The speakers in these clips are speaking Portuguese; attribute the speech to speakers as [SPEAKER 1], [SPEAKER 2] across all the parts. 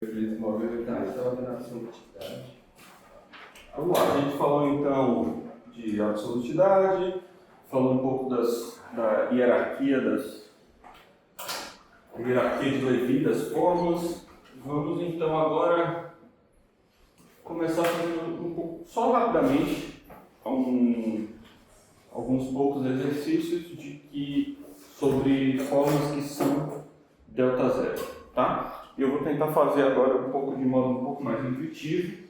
[SPEAKER 1] Vamos lá, a gente falou então de absolutidade, falou um pouco da hierarquia de Levi, das fórmulas. Vamos então agora começar fazendo um pouco, só rapidamente, alguns poucos exercícios sobre fórmulas que são delta zero, tá? Eu vou tentar fazer agora de modo um pouco mais intuitivo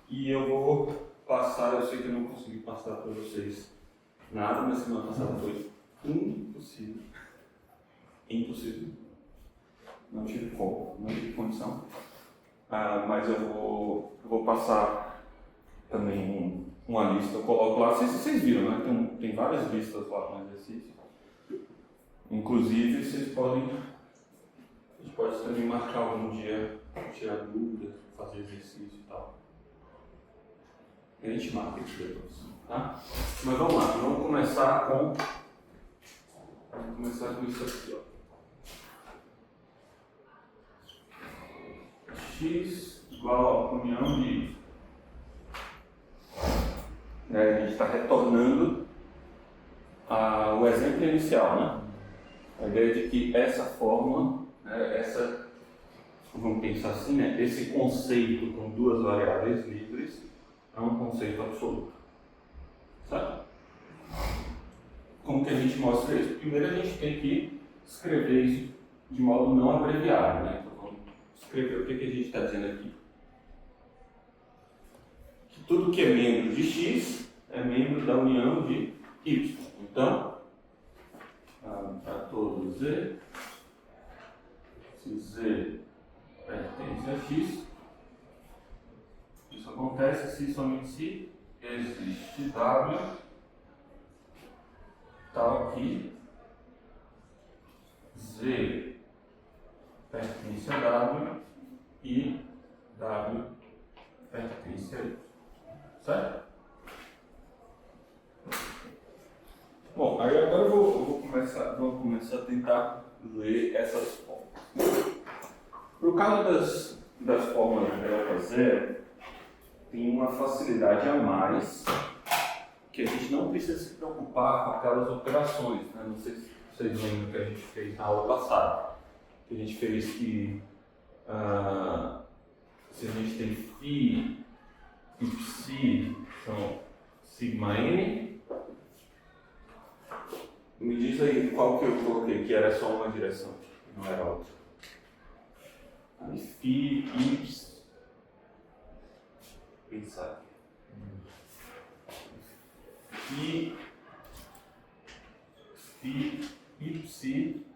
[SPEAKER 1] e eu vou passar, eu sei que eu não consegui passar para vocês nada, mas semana passada foi impossível. Impossível. Não tive como, não tive condição. Mas eu vou passar também uma lista, eu coloco lá, vocês viram, né? Tem várias listas lá no exercício. Inclusive, a gente pode também marcar algum dia, tirar dúvidas, fazer exercício e tal. A gente marca isso depois, tá? Mas vamos lá, vamos começar com isso aqui, ó. X igual a união de Y. A gente está retornando o exemplo inicial, né? A ideia de que essa fórmula, vamos pensar assim, né? Esse conceito com duas variáveis livres é um conceito absoluto. Certo? Como que a gente mostra isso? Primeiro a gente tem que escrever isso de modo não abreviado, né? Então vamos escrever o que a gente está dizendo aqui. Que tudo que é membro de X é membro da união de Y. Então, para todo Z, se Z pertence a X, isso acontece se somente se existe W tal que Z pertence a W e W pertence a Y. Certo? Bom, aí agora vamos começar a tentar ler essas fórmulas. Por causa das fórmulas de delta zero, tem uma facilidade a mais que a gente não precisa se preocupar com aquelas operações, né? Não sei se vocês lembram que a gente fez na aula passada. Que a gente fez que se a gente tem φ e psi são sigma n, me diz aí qual que eu coloquei, que era só uma direção, não era outra. Aí φ, y, pensar. Φ e psi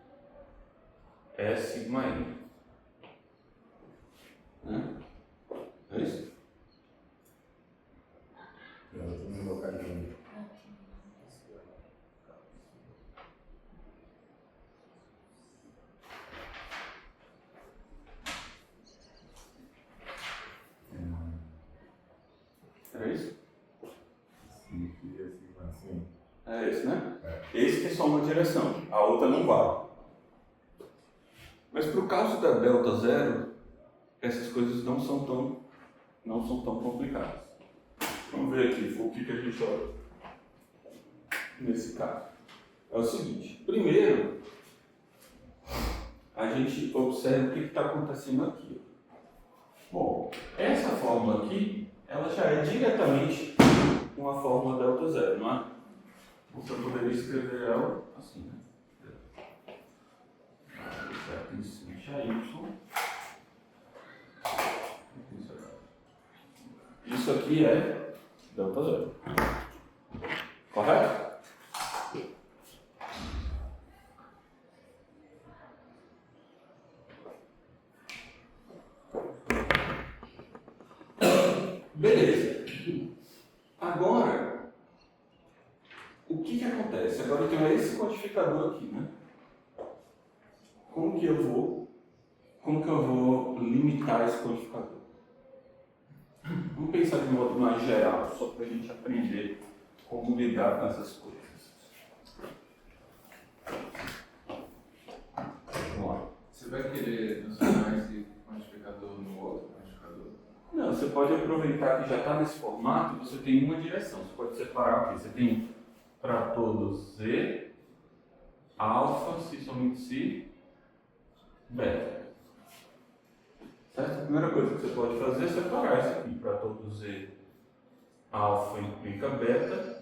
[SPEAKER 1] é sigma n. É isso?
[SPEAKER 2] Eu estou no localismo.
[SPEAKER 1] Era isso?
[SPEAKER 2] Sim, assim.
[SPEAKER 1] É esse, né? Esse tem só uma direção, a outra não vale. Mas por causa da delta zero, essas coisas não são tão complicadas. Vamos ver aqui o que a gente olha nesse caso. É o seguinte, primeiro a gente observa o que está acontecendo aqui. Bom, essa fórmula aqui, ela já é diretamente uma fórmula delta zero, não é? Você poderia escrever ela assim, né? Pertencente a Y. Isso aqui é delta zero. Correto? Beleza. Agora, o que acontece? Agora eu tenho esse codificador aqui, né? Como que eu vou limitar esse codificador? Vamos pensar de modo mais geral, só para a gente aprender como lidar com essas coisas. Vamos lá.
[SPEAKER 3] Você vai querer mencionar esse
[SPEAKER 2] quantificador no outro quantificador.
[SPEAKER 1] Não, você pode aproveitar que já está nesse formato e você tem uma direção. Você pode separar o quê? Você tem para todo Z, alfa, se somente se, beta. Certo? A primeira coisa que você pode fazer é separar isso aqui. Para todo Z, alfa implica beta.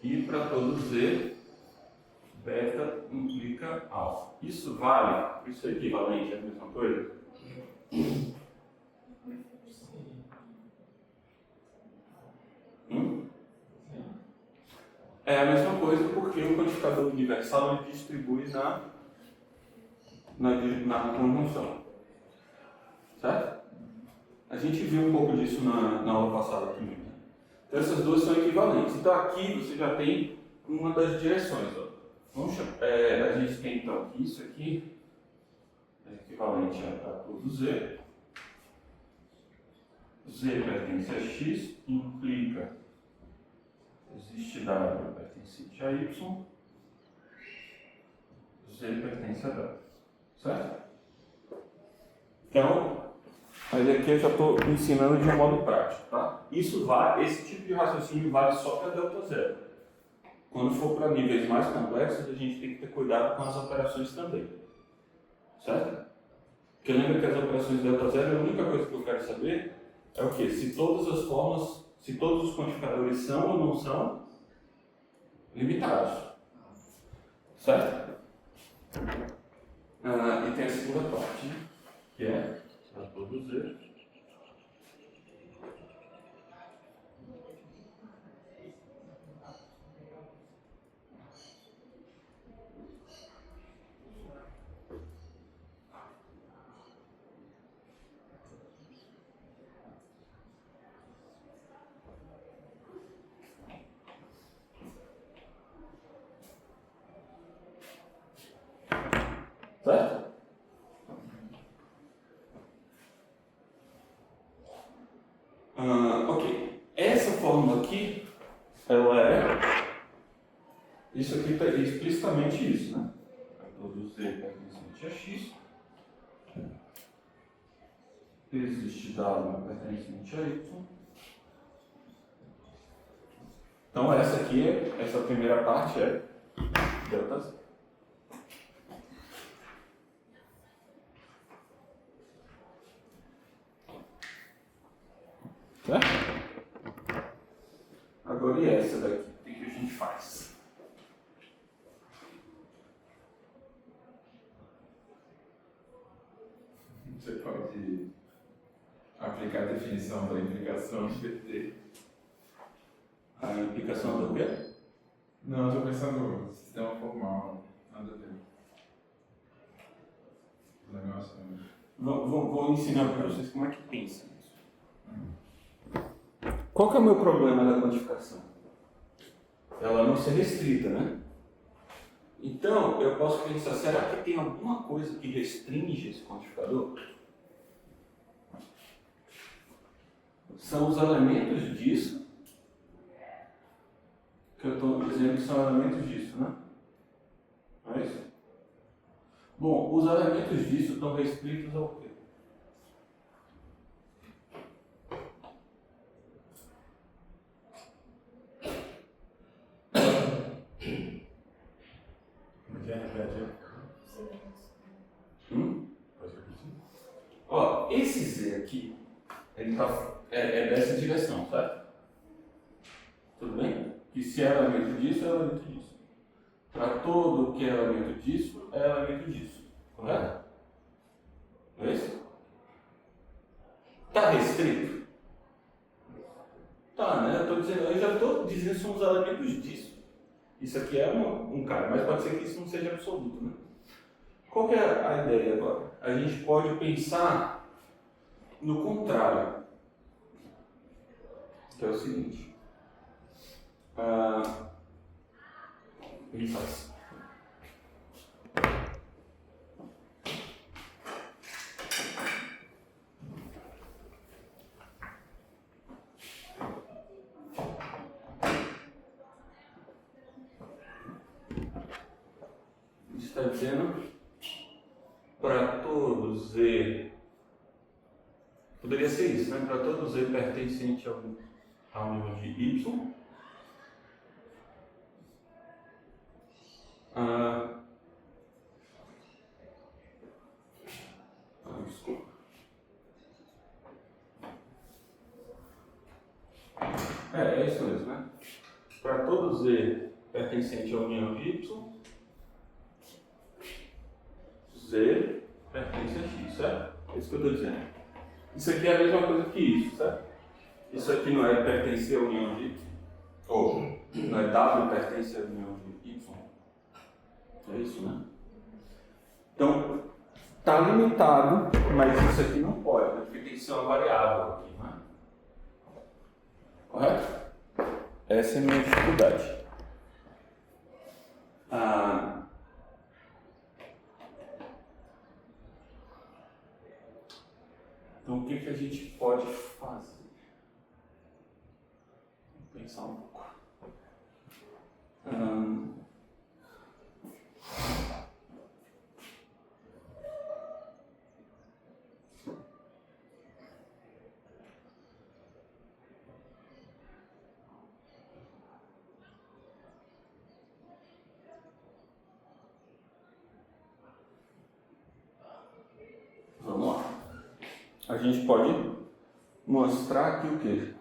[SPEAKER 1] E para todo Z, beta implica alfa. Isso vale? Isso é equivalente, é a mesma coisa? É a mesma coisa porque o quantificador universal ele distribui na conjunção. Certo? A gente viu um pouco disso na aula passada também. Né? Então essas duas são equivalentes. Então aqui você já tem uma das direções. Ó. Vamos chamar, a gente tem então que isso aqui é equivalente a todo Z. Z pertence a X, implica existe W pertencente a Y, Z pertence a W. Certo? Então, mas aqui eu já estou ensinando de um modo prático. Tá? Esse tipo de raciocínio vale só para delta zero. Quando for para níveis mais complexos, a gente tem que ter cuidado com as operações também. Certo? Porque lembra que as operações delta zero, a única coisa que eu quero saber é o quê? Se todas as formas, se todos os quantificadores são ou não são limitados. Certo? E tem a segunda parte, né? Que é para todo Z. Certo? Ok. Essa fórmula aqui, ela é... Isso aqui está explicitamente isso, né? Todo Z pertencente a X. Existe W pertencente a Y. Então essa primeira parte é delta Z. Certo? Agora e essa daqui? O que a gente faz?
[SPEAKER 2] Você pode aplicar a definição da implicação de PT.
[SPEAKER 1] A implicação do quê?
[SPEAKER 2] Não, estou pensando no sistema formal, nada a ver. O negócio
[SPEAKER 1] Vou ensinar para vocês como é que pensa isso. Qual que é o meu problema da quantificação? Ela não ser restrita, né? Então, eu posso pensar, será que tem alguma coisa que restringe esse quantificador? São os elementos disso, que eu estou dizendo que são elementos disso, né? Não é isso? Bom, os elementos disso estão restritos ao quê? Ó, esse Z aqui, ele é dessa direção, certo? Tudo bem? Que se é elemento disso, é elemento disso. Para todo que é elemento disso, é elemento disso. Correto? Não é isso? Está restrito? Tá, né? Eu já estou dizendo que são os elementos disso. Isso aqui é um cara, mas pode ser que isso não seja absoluto, né? Qual que é a ideia agora? A gente pode pensar no contrário, que é o seguinte. Ele faz. Está dizendo para todo Z Poderia ser isso, né? Para todo Z pertencente a união de Y. Desculpa. É isso mesmo, né? Para todo Z pertencente à união de Y, Z pertence a X, certo? É isso que eu estou dizendo. Isso aqui é a mesma coisa que isso, certo? Isso aqui não é pertencer à união de Y, ou não é W pertence à união de Y. É isso, né? Então, está limitado, mas isso aqui não pode, né? Porque tem que ser uma variável aqui, né? Correto? Essa é a minha dificuldade. Então, o que a gente pode fazer? Vou pensar um pouco. Vamos lá. A gente pode mostrar aqui o quê?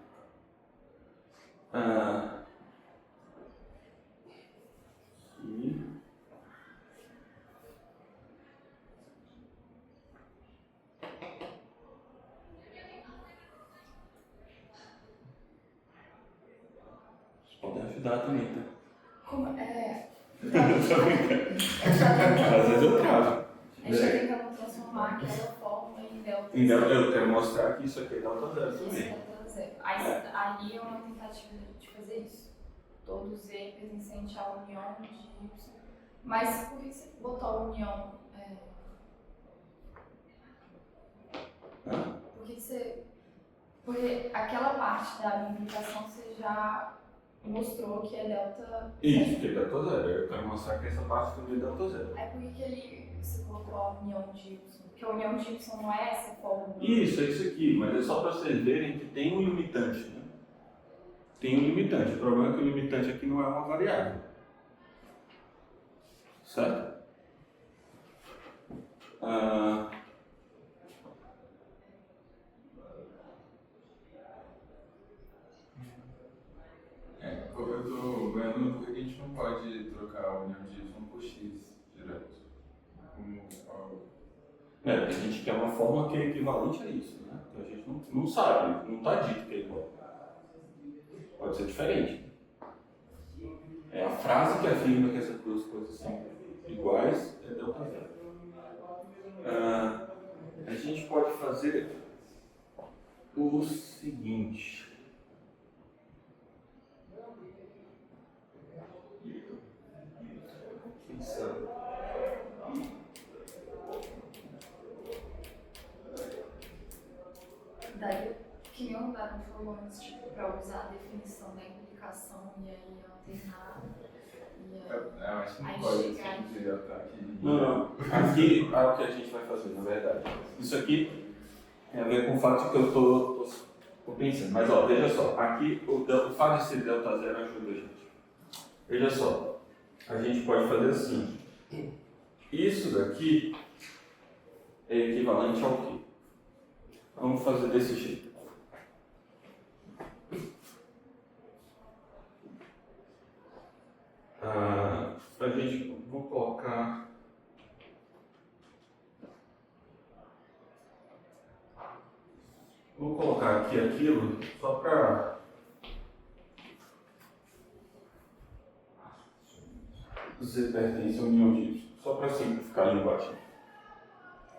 [SPEAKER 1] Podem ajudar também, tá?
[SPEAKER 3] Como é?
[SPEAKER 1] Tô brincando. Às vezes eu travo.
[SPEAKER 3] A gente está tentando transformar aquela forma em delta
[SPEAKER 1] Então,
[SPEAKER 3] zero.
[SPEAKER 1] eu quero mostrar que isso aqui é delta zero
[SPEAKER 3] Isso
[SPEAKER 1] também.
[SPEAKER 3] é delta zero. Ali é uma tentativa de fazer isso. Todo Z pertencente à união de Y. Mas por que você botou a união? Por que você... Porque aquela parte da implicação você já mostrou que é delta...
[SPEAKER 1] Isso, que é delta zero. Eu quero mostrar que essa parte também é delta zero.
[SPEAKER 3] Aí por que ali você colocou a união de Y? Porque a união de Y não é essa fórmula.
[SPEAKER 1] Isso, é isso aqui, mas é só para vocês verem que tem um limitante, né? Tem um limitante. O problema é que o limitante aqui não é uma variável. Certo?
[SPEAKER 2] Eu tô vendo porque a gente não pode trocar a união de Y por X direto.
[SPEAKER 1] Porque a gente quer uma forma que é equivalente a isso, né? A gente não sabe, não está dito que é igual. Pode ser diferente. É a frase que afirma que essas duas coisas são iguais é delta zero. A gente pode fazer o seguinte. Pensando.
[SPEAKER 3] Daí, que nem o Daron falou antes, tipo, para usar a definição da implicação e aí alternar.
[SPEAKER 2] Eu acho que não
[SPEAKER 3] Aí
[SPEAKER 2] pode
[SPEAKER 3] chegar
[SPEAKER 2] simplesmente ataque.
[SPEAKER 1] Não. Aqui é o que a gente vai fazer, na verdade. Isso aqui tem a ver com o fato que eu tô pensando. Mas, ó, veja só. Aqui, o fato de ser delta zero ajuda a gente. Veja só. A gente pode fazer assim. Isso daqui é equivalente ao quê? Vamos fazer desse jeito. A gente, vou colocar aqui aquilo só para Z pertence à união de Y, só para simplificar a linguagem.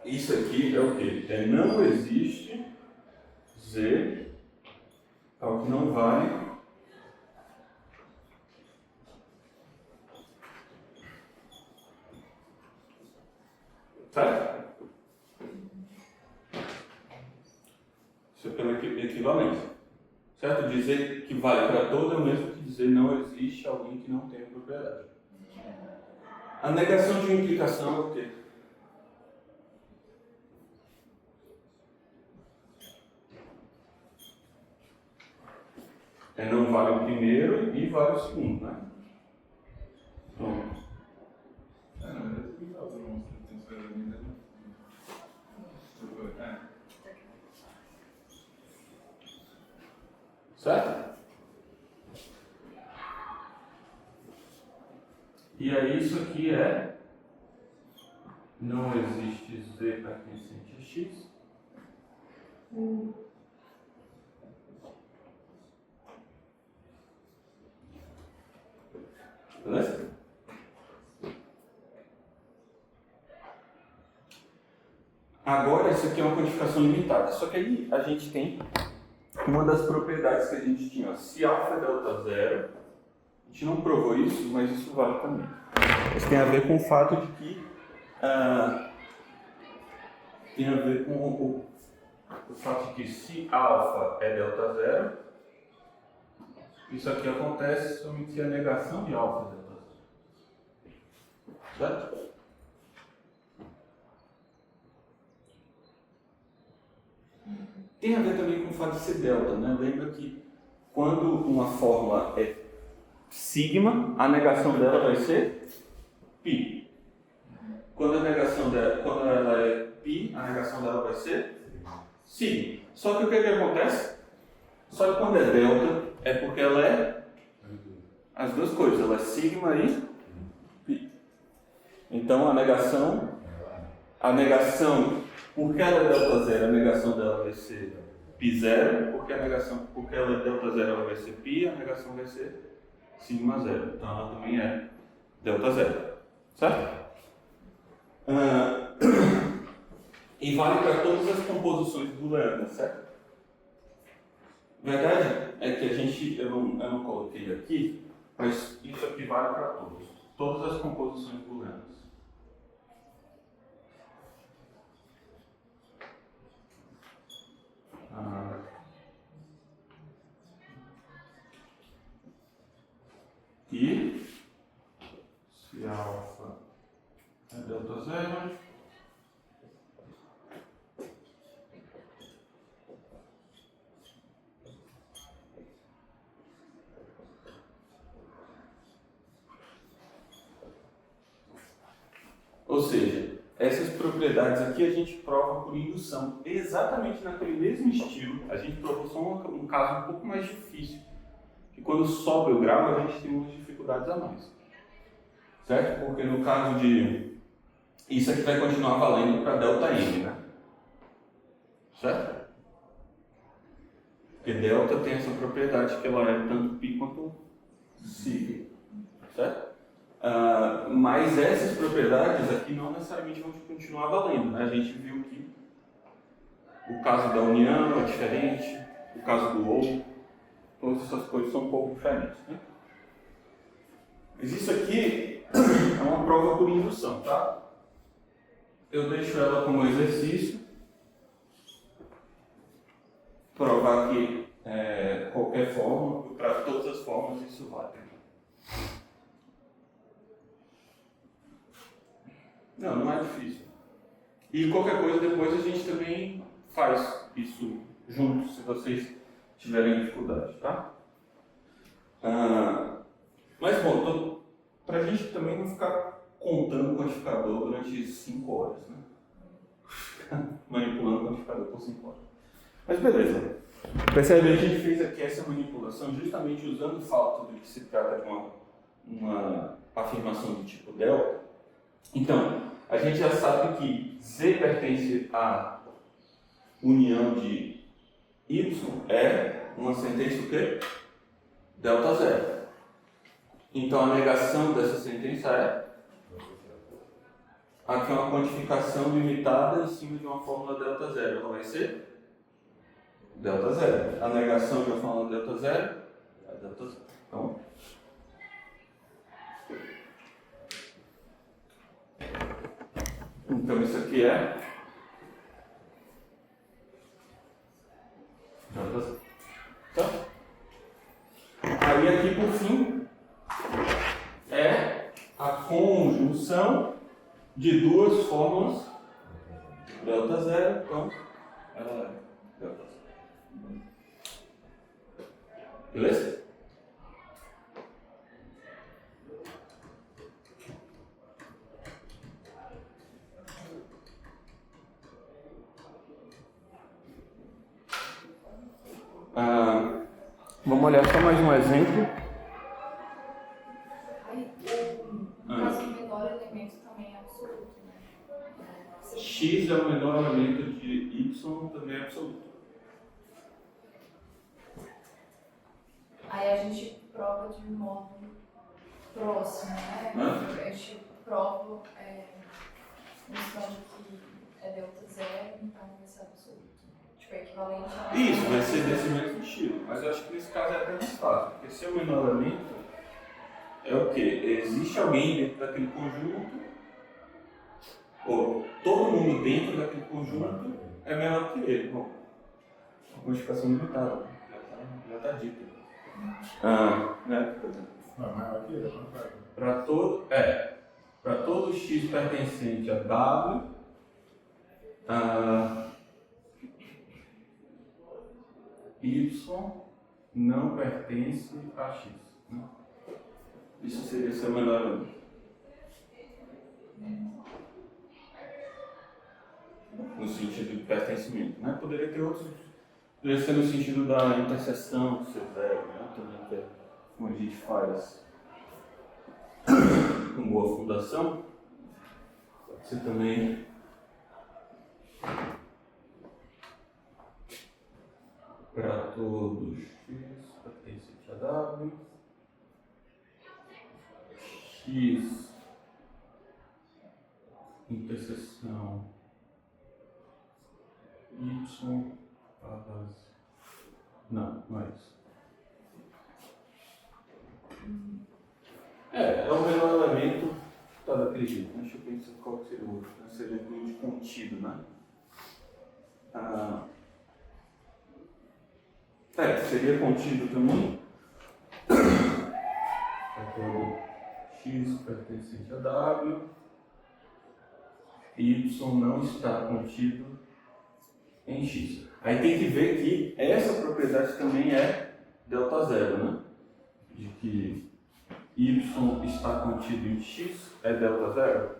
[SPEAKER 1] Isso aqui é o quê? Não existe Z ao que não vale certo? Isso é pela equivalência. Certo? Dizer que vale para todo é o mesmo que dizer não existe alguém que não tem a propriedade. A negação de implicação é o quê? não vale o primeiro e vale o segundo, né? Então,
[SPEAKER 2] Não, eu tenho que fazer uma transferência ainda.
[SPEAKER 1] certo? E aí isso aqui é, não existe Z pertencente a X. Beleza? Agora isso aqui é uma quantificação limitada, só que aí a gente tem uma das propriedades que a gente tinha. Se alfa é delta zero, a gente não provou isso, mas isso vale também. Isso tem a ver com o fato de que tem a ver com o fato de que se alfa é delta zero, isso aqui acontece somente se a negação de alfa é delta zero. Certo? Tem a ver também com o fato de ser delta, né? Lembra que quando uma fórmula é sigma, a negação dela vai ser π. Quando ela é π, a negação dela vai ser sigma. Só que o que acontece? Só que quando é delta, é porque ela é as duas coisas, ela é sigma e π. Então a negação, porque ela é delta zero, a negação dela vai ser π0, porque ela é delta zero, ela vai ser π, a negação vai ser sigma zero. Então ela também é delta zero. Certo? E vale para todas as composições booleanas, certo? Verdade é que eu não coloquei aqui, mas isso aqui vale para todos. Todas as composições booleanas. E se alfa é delta zero, ou seja, essas propriedades aqui a gente prova por indução, exatamente naquele mesmo estilo. A gente provou só um caso um pouco mais difícil, que quando sobe o grau a gente tem umas dificuldades a mais, certo? Porque no caso de isso aqui vai continuar valendo para ΔN, né? Certo? Porque delta tem essa propriedade que ela é tanto π quanto sigma, certo? Mas essas propriedades aqui não necessariamente vão continuar valendo, né? A gente viu que o caso da união é diferente, o caso do ou, todas essas coisas são um pouco diferentes, né? Mas isso aqui é uma prova por indução, tá? Eu deixo ela como exercício. Provar que qualquer forma, para todas as formas, isso vale. Não é difícil. E qualquer coisa depois a gente também faz isso juntos, se vocês tiverem dificuldade, tá? Mas bom, para a gente também não ficar contando o quantificador durante 5 horas, né? Manipulando o quantificador por 5 horas. Mas beleza. Percebe, a gente fez aqui essa manipulação justamente usando o fato de que se trata de uma afirmação do tipo delta. Então, a gente já sabe que Z pertence à união de Y é uma sentença o quê? Delta zero. Então a negação dessa sentença é aqui é uma quantificação limitada em cima de uma fórmula delta zero. Ela vai ser delta zero. A negação de uma fórmula delta zero é delta zero. Então isso aqui é delta zero. Tá? Aí aqui por fim é a conjunção de duas fórmulas delta zero, então ela é delta zero. Beleza? Vamos olhar só mais um exemplo.
[SPEAKER 3] Aí, no caso, o menor elemento também é absoluto, né?
[SPEAKER 1] X é o menor elemento de Y, também é absoluto.
[SPEAKER 3] Aí a gente prova de modo próximo, né? A gente prova mostrando que é delta zero, então vai ser absoluto. Tipo, é equivalente a...
[SPEAKER 1] Isso, vai ser desse mesmo estilo. Mas eu acho que nesse caso é até mais fácil. Porque se é o menor elemento, é o quê? Existe alguém dentro daquele conjunto, ou todo mundo dentro daquele conjunto é menor que ele. Bom, a quantificação limitada, já tá dita. Né?
[SPEAKER 2] Não, maior que ele, não vai.
[SPEAKER 1] Para todo x pertencente a W, y não pertence a x. Né? Isso seria seu menor elemento. No sentido de pertencimento. Né? Poderia ter outros. Poderia ser no sentido da interseção do seu zero, né? Também que é como a gente faz com boa fundação. Pode ser também para todos x pertencente a W, x interseção y para... Não, não é isso. É o menor elemento tá daquele jeito. Deixa eu pensar qual que seria o outro. Seria o de contido, né? Seria contido também. Então, x pertencente a W, y não está contido em x. Aí tem que ver que essa propriedade também é delta zero, né? De que y está contido em x é delta zero.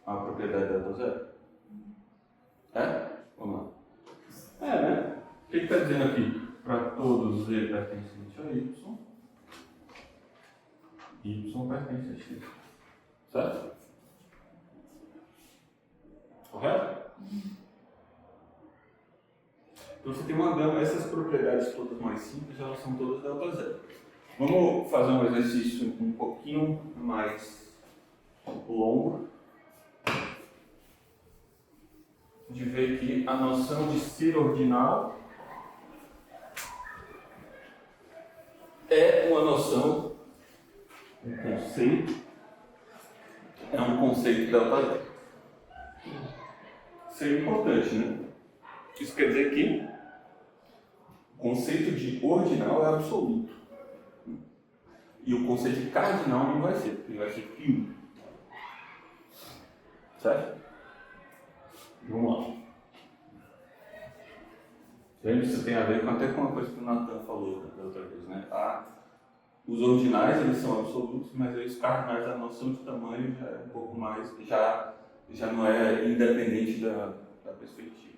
[SPEAKER 1] A propriedade delta zero. É? Vamos lá. Né? O que está dizendo aqui? Para todos z pertencente a y pertence a x. Certo? Correto? Então você tem uma gama, essas propriedades todas mais simples, elas são todas delta zero. Vamos fazer um exercício um pouquinho mais longo, de ver que a noção de ser ordinal é uma noção, um conceito delta zero. Isso é importante, né? Isso quer dizer que o conceito de ordinal é absoluto. E o conceito de cardinal não vai ser, porque ele vai ser fio. Certo? Vamos lá. Isso tem a ver até com uma coisa que o Nathan falou da outra vez, né? Os ordinais eles são absolutos, mas aí os cardinais, a noção de tamanho já é um pouco mais, já não é independente da perspectiva.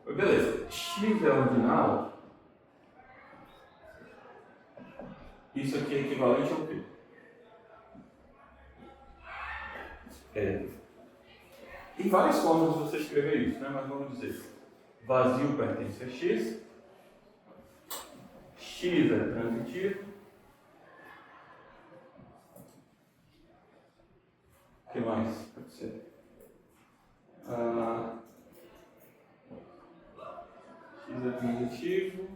[SPEAKER 1] Beleza, x é ordinal. Isso aqui é equivalente ao quê? Tem várias formas de você escrever isso, né? Mas vamos dizer, vazio pertence a x, x é transitivo, o que mais pode ser? X é transitivo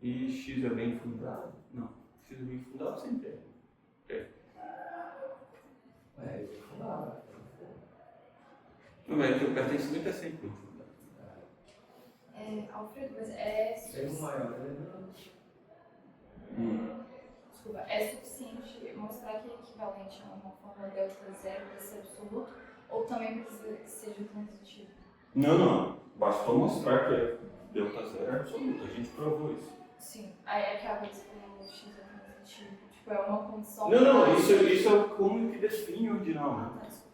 [SPEAKER 1] e x é bem fundado. Não, x é bem fundado sempre é.
[SPEAKER 4] É fundado.
[SPEAKER 1] Não é que o pertencimento é sempre bem fundado.
[SPEAKER 3] Alfredo, mas é
[SPEAKER 4] Sendo maior,
[SPEAKER 3] Desculpa, é suficiente mostrar que é equivalente a uma forma delta zero para ser absoluto, ou também precisa que seja transitivo?
[SPEAKER 1] Não. Bastou mostrar que delta zero é absoluto. A gente provou isso.
[SPEAKER 3] Sim, aí é que a vez que o X é transitivo. Tipo, é uma condição.
[SPEAKER 1] Não, isso é como que define o ordinal, né?
[SPEAKER 3] Ah, tá, desculpa.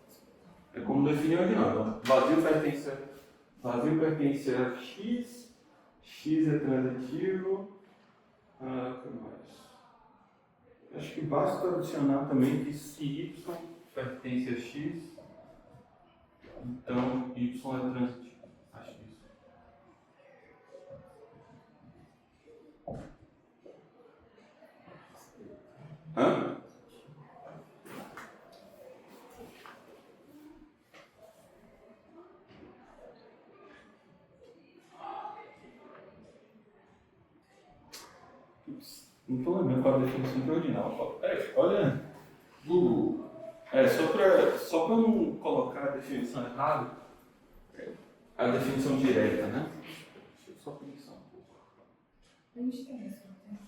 [SPEAKER 1] É como define o ordinal. Então, vazio pertence a X, X é transitivo. O que mais? Acho que basta adicionar também que se Y pertence a X, então Y é transitivo. Acho isso. Hã? Não estou lembrando qual a definição de ordinal. Olha, Google. Só para não colocar a definição errada, a definição direta, né? Deixa eu só pensar um pouco.
[SPEAKER 3] A gente tem isso, né?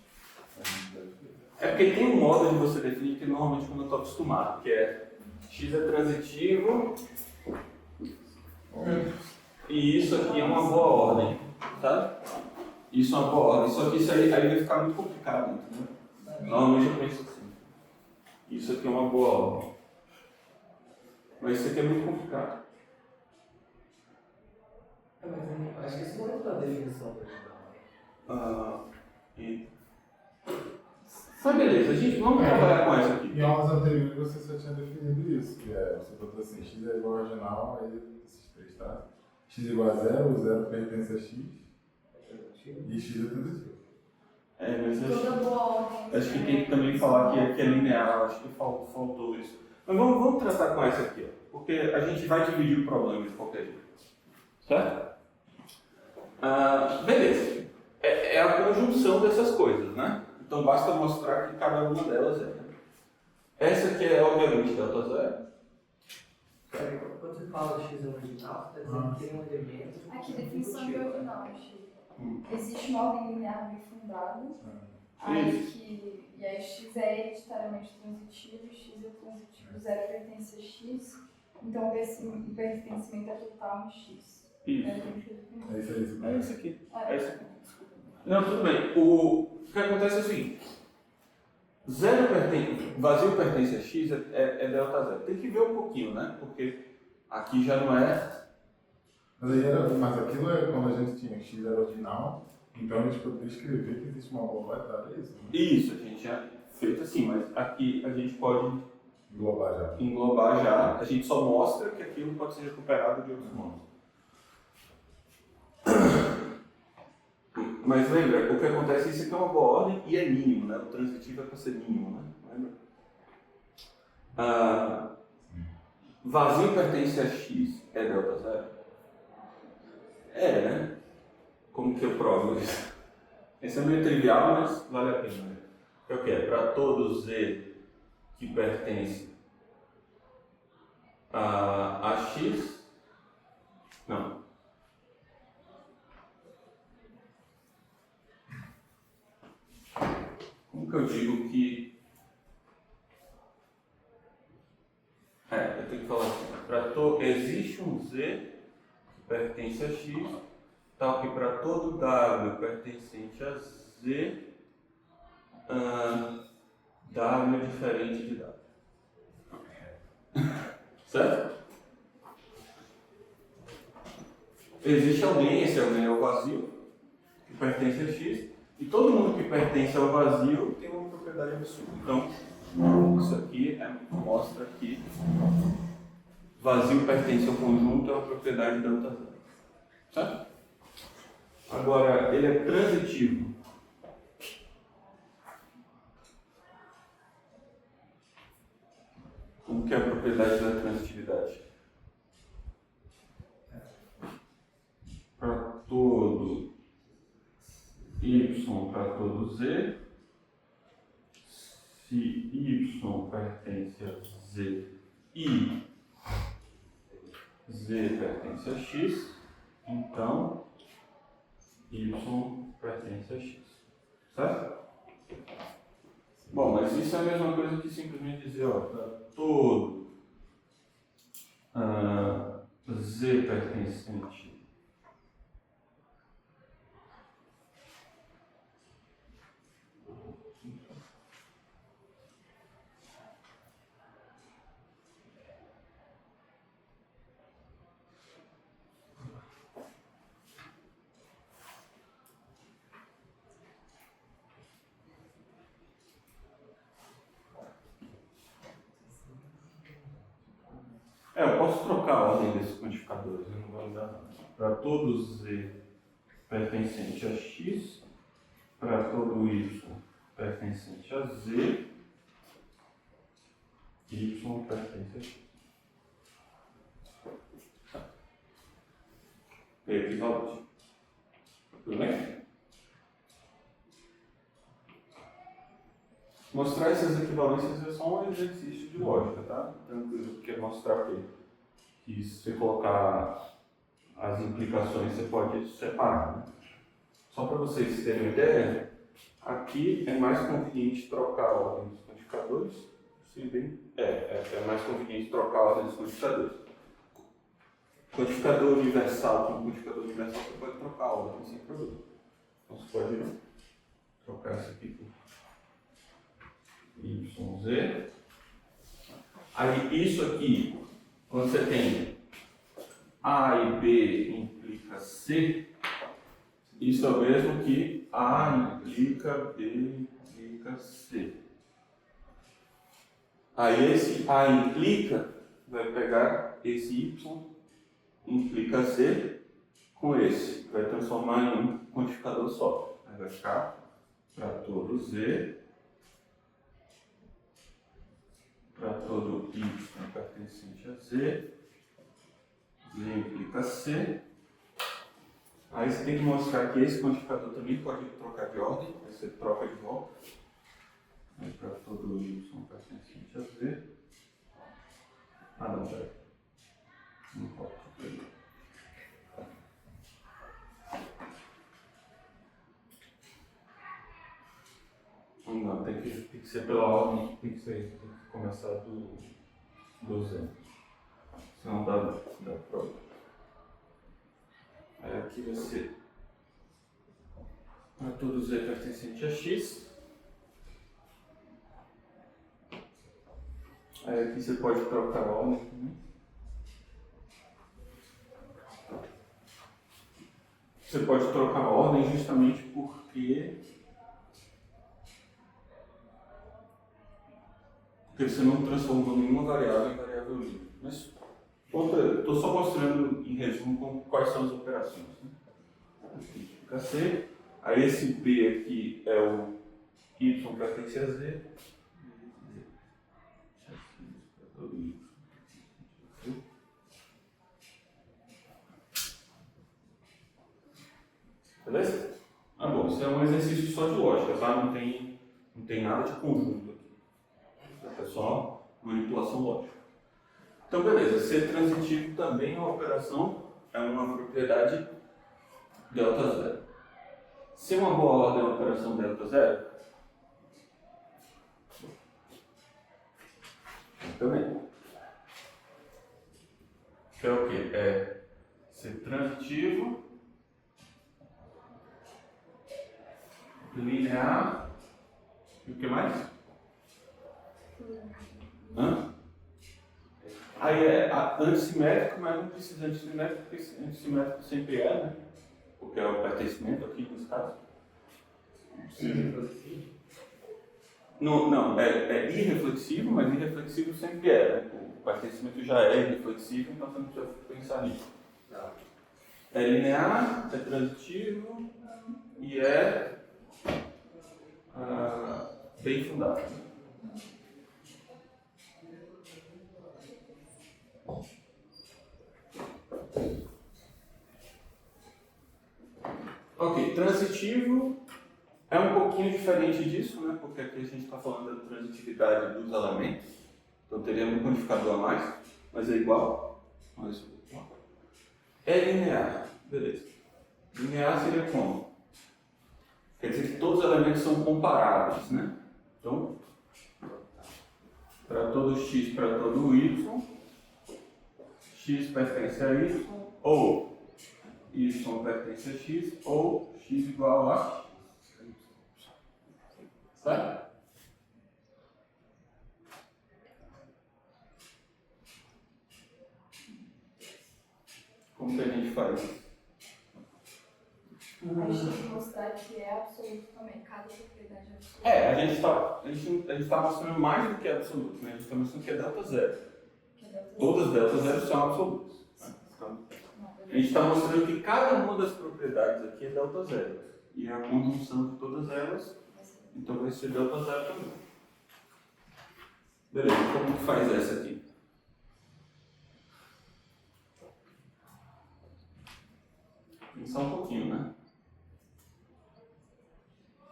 [SPEAKER 1] É porque tem um modo de você definir que normalmente quando eu estou acostumado, que é X é transitivo e isso aqui é uma boa ordem, sabe? Isso é uma boa ordem, só que isso aí vai ficar muito complicado, entendeu? Normalmente eu penso assim, isso aqui é uma boa ordem, mas isso aqui é muito complicado.
[SPEAKER 4] Mas eu acho que isso não é da definição do ordinal.
[SPEAKER 1] Mas beleza, vamos trabalhar com essa aqui.
[SPEAKER 5] Em aulas anteriores você só tinha definido isso, que é, você botou assim, x é igual ao ordinal, aí esses três, tá? X igual a 0, o 0 pertence a x, e x é transitivo.
[SPEAKER 1] Mas
[SPEAKER 3] Toda boa ordem.
[SPEAKER 1] acho que tem que também falar que é linear, acho que faltou isso. Mas vamos tratar com essa aqui, ó, porque a gente vai dividir o problema de qualquer jeito. Certo? Beleza. É a conjunção dessas coisas, né? Então basta mostrar que cada uma delas é. Né? Essa aqui é obviamente delta zero.
[SPEAKER 4] Quando você fala x é ordinal, você está dizendo que tem um elemento.
[SPEAKER 3] Aqui, definição de ordinal, Chico. Existe uma ordem linear bifundada. E aí x é hereditariamente transitivo, x é transitivo, 0 pertence a x, então o pertencimento é total em x.
[SPEAKER 1] Isso.
[SPEAKER 5] É isso
[SPEAKER 1] É isso aqui. É isso aqui. Não, tudo bem. O que acontece é o seguinte: vazio pertence a x é delta zero. Tem que ver um pouquinho, né? Porque aqui já não é.
[SPEAKER 5] Mas aquilo é quando a gente tinha x era ordinal, então a gente poderia escrever que existe uma boa variedade, é isso? Né?
[SPEAKER 1] Isso, a gente já feito assim, mas aqui a gente pode
[SPEAKER 5] Englobar já.
[SPEAKER 1] A gente só mostra que aquilo pode ser recuperado de outros modos. Mas lembra, o que acontece, isso aqui é uma boa ordem e é mínimo, né? O transitivo é para ser mínimo, né? Lembra? Vazio pertence a x é delta zero? Né? Como que eu provo isso? Esse é meio trivial, mas vale a pena. É o que? É para todo z que pertence a x? Não. Como que eu digo que... eu tenho que falar assim. Existe um z que pertence a x, tal que para todo w pertencente a z, w é diferente de w. Certo? Existe alguém, esse alguém é o vazio, que pertence a x, e todo mundo que pertence ao vazio tem uma propriedade absurda. Então, isso aqui mostra que vazio pertence ao conjunto é uma propriedade delta zero. Certo? Agora, ele é transitivo. Como que é a propriedade da transitividade? Para todo y para todo z, se y pertence a z e z pertence a x, então y pertence a x. Certo? Bom, mas isso é a mesma coisa que simplesmente dizer, ó, para todo z pertencente posso trocar a ordem desses quantificadores, eu não vou mudar nada. Para todo z pertencente a x, para todo y pertencente a z, y pertence a x. É equivalente. Tudo bem? Mostrar essas equivalências é só um exercício de lógica, tá? Tranquilo, porque mostrar que se você colocar as implicações você pode separar, né? Só para vocês terem uma ideia, aqui é mais conveniente trocar a ordem dos quantificadores. Se bem, é mais conveniente trocar a ordem dos quantificadores. Quantificador universal com quantificador universal você pode trocar a ordem sem problema. Então você pode trocar isso aqui por YZ. Aí isso aqui, quando você tem A e B implica C, isso é o mesmo que A implica B implica C. Aí esse A implica vai pegar esse Y implica Z com esse, vai transformar em um quantificador só. Aí vai ficar para todo Z, para todo Y pertencente a Z, Z implica C. Aí você tem que mostrar que esse quantificador também pode trocar de ordem, aí você troca de volta. Aí para todo Y pertencente a Z. Ah não, peraí. Não pode trocar de ordem. Não, tem que ser pela ordem, tem que começar do zero. Senão dá prova. Aí aqui vai ser para todo z pertencente a x. Aí aqui você pode trocar a ordem também. Você pode trocar a ordem justamente porque você não transformou nenhuma variável em variável livre. Mas estou só mostrando em resumo quais são as operações. Né? Aqui fica C, aí esse B aqui é o Y pertence a Z. Beleza? Ah, bom, isso é um exercício só de lógica, tá? Não tem nada de conjunto aqui. É só manipulação lógica. Então, beleza. Ser transitivo também é uma operação, é uma propriedade delta zero. Se uma boa ordem é uma operação delta zero, também. Que é o quê? É ser transitivo, linear e o que mais? Hã? Aí é antissimétrico, mas não precisa antissimétrico, porque antissimétrico sempre é, né? Porque é o pertencimento aqui nesse caso. Não, é irreflexivo, mas irreflexivo sempre é, né? O pertencimento já é irreflexivo, então você não precisa pensar nisso. É linear, é transitivo e é bem fundado. Ok, transitivo é um pouquinho diferente disso, né? Porque aqui a gente está falando da transitividade dos elementos, então teríamos um quantificador a mais, mas é igual. É linear, beleza. Linear seria como? Quer dizer que todos os elementos são comparáveis, né? Então, para todo x, para todo y, x pertence a y, ou y pertence a x, ou x igual a y. Certo? Como que a gente faz isso?
[SPEAKER 3] A gente tem que mostrar que é absoluto também, cada propriedade é absoluta.
[SPEAKER 1] A gente tá mostrando mais do que absoluto, né? A gente está mostrando que é delta zero.
[SPEAKER 3] Que
[SPEAKER 1] Todas delta zero são absolutas. Né? Então, a gente está mostrando que cada uma das propriedades aqui é delta zero. E a conjunção de todas elas, então vai ser delta zero também. Beleza, como que faz essa aqui? Pensar um pouquinho, né?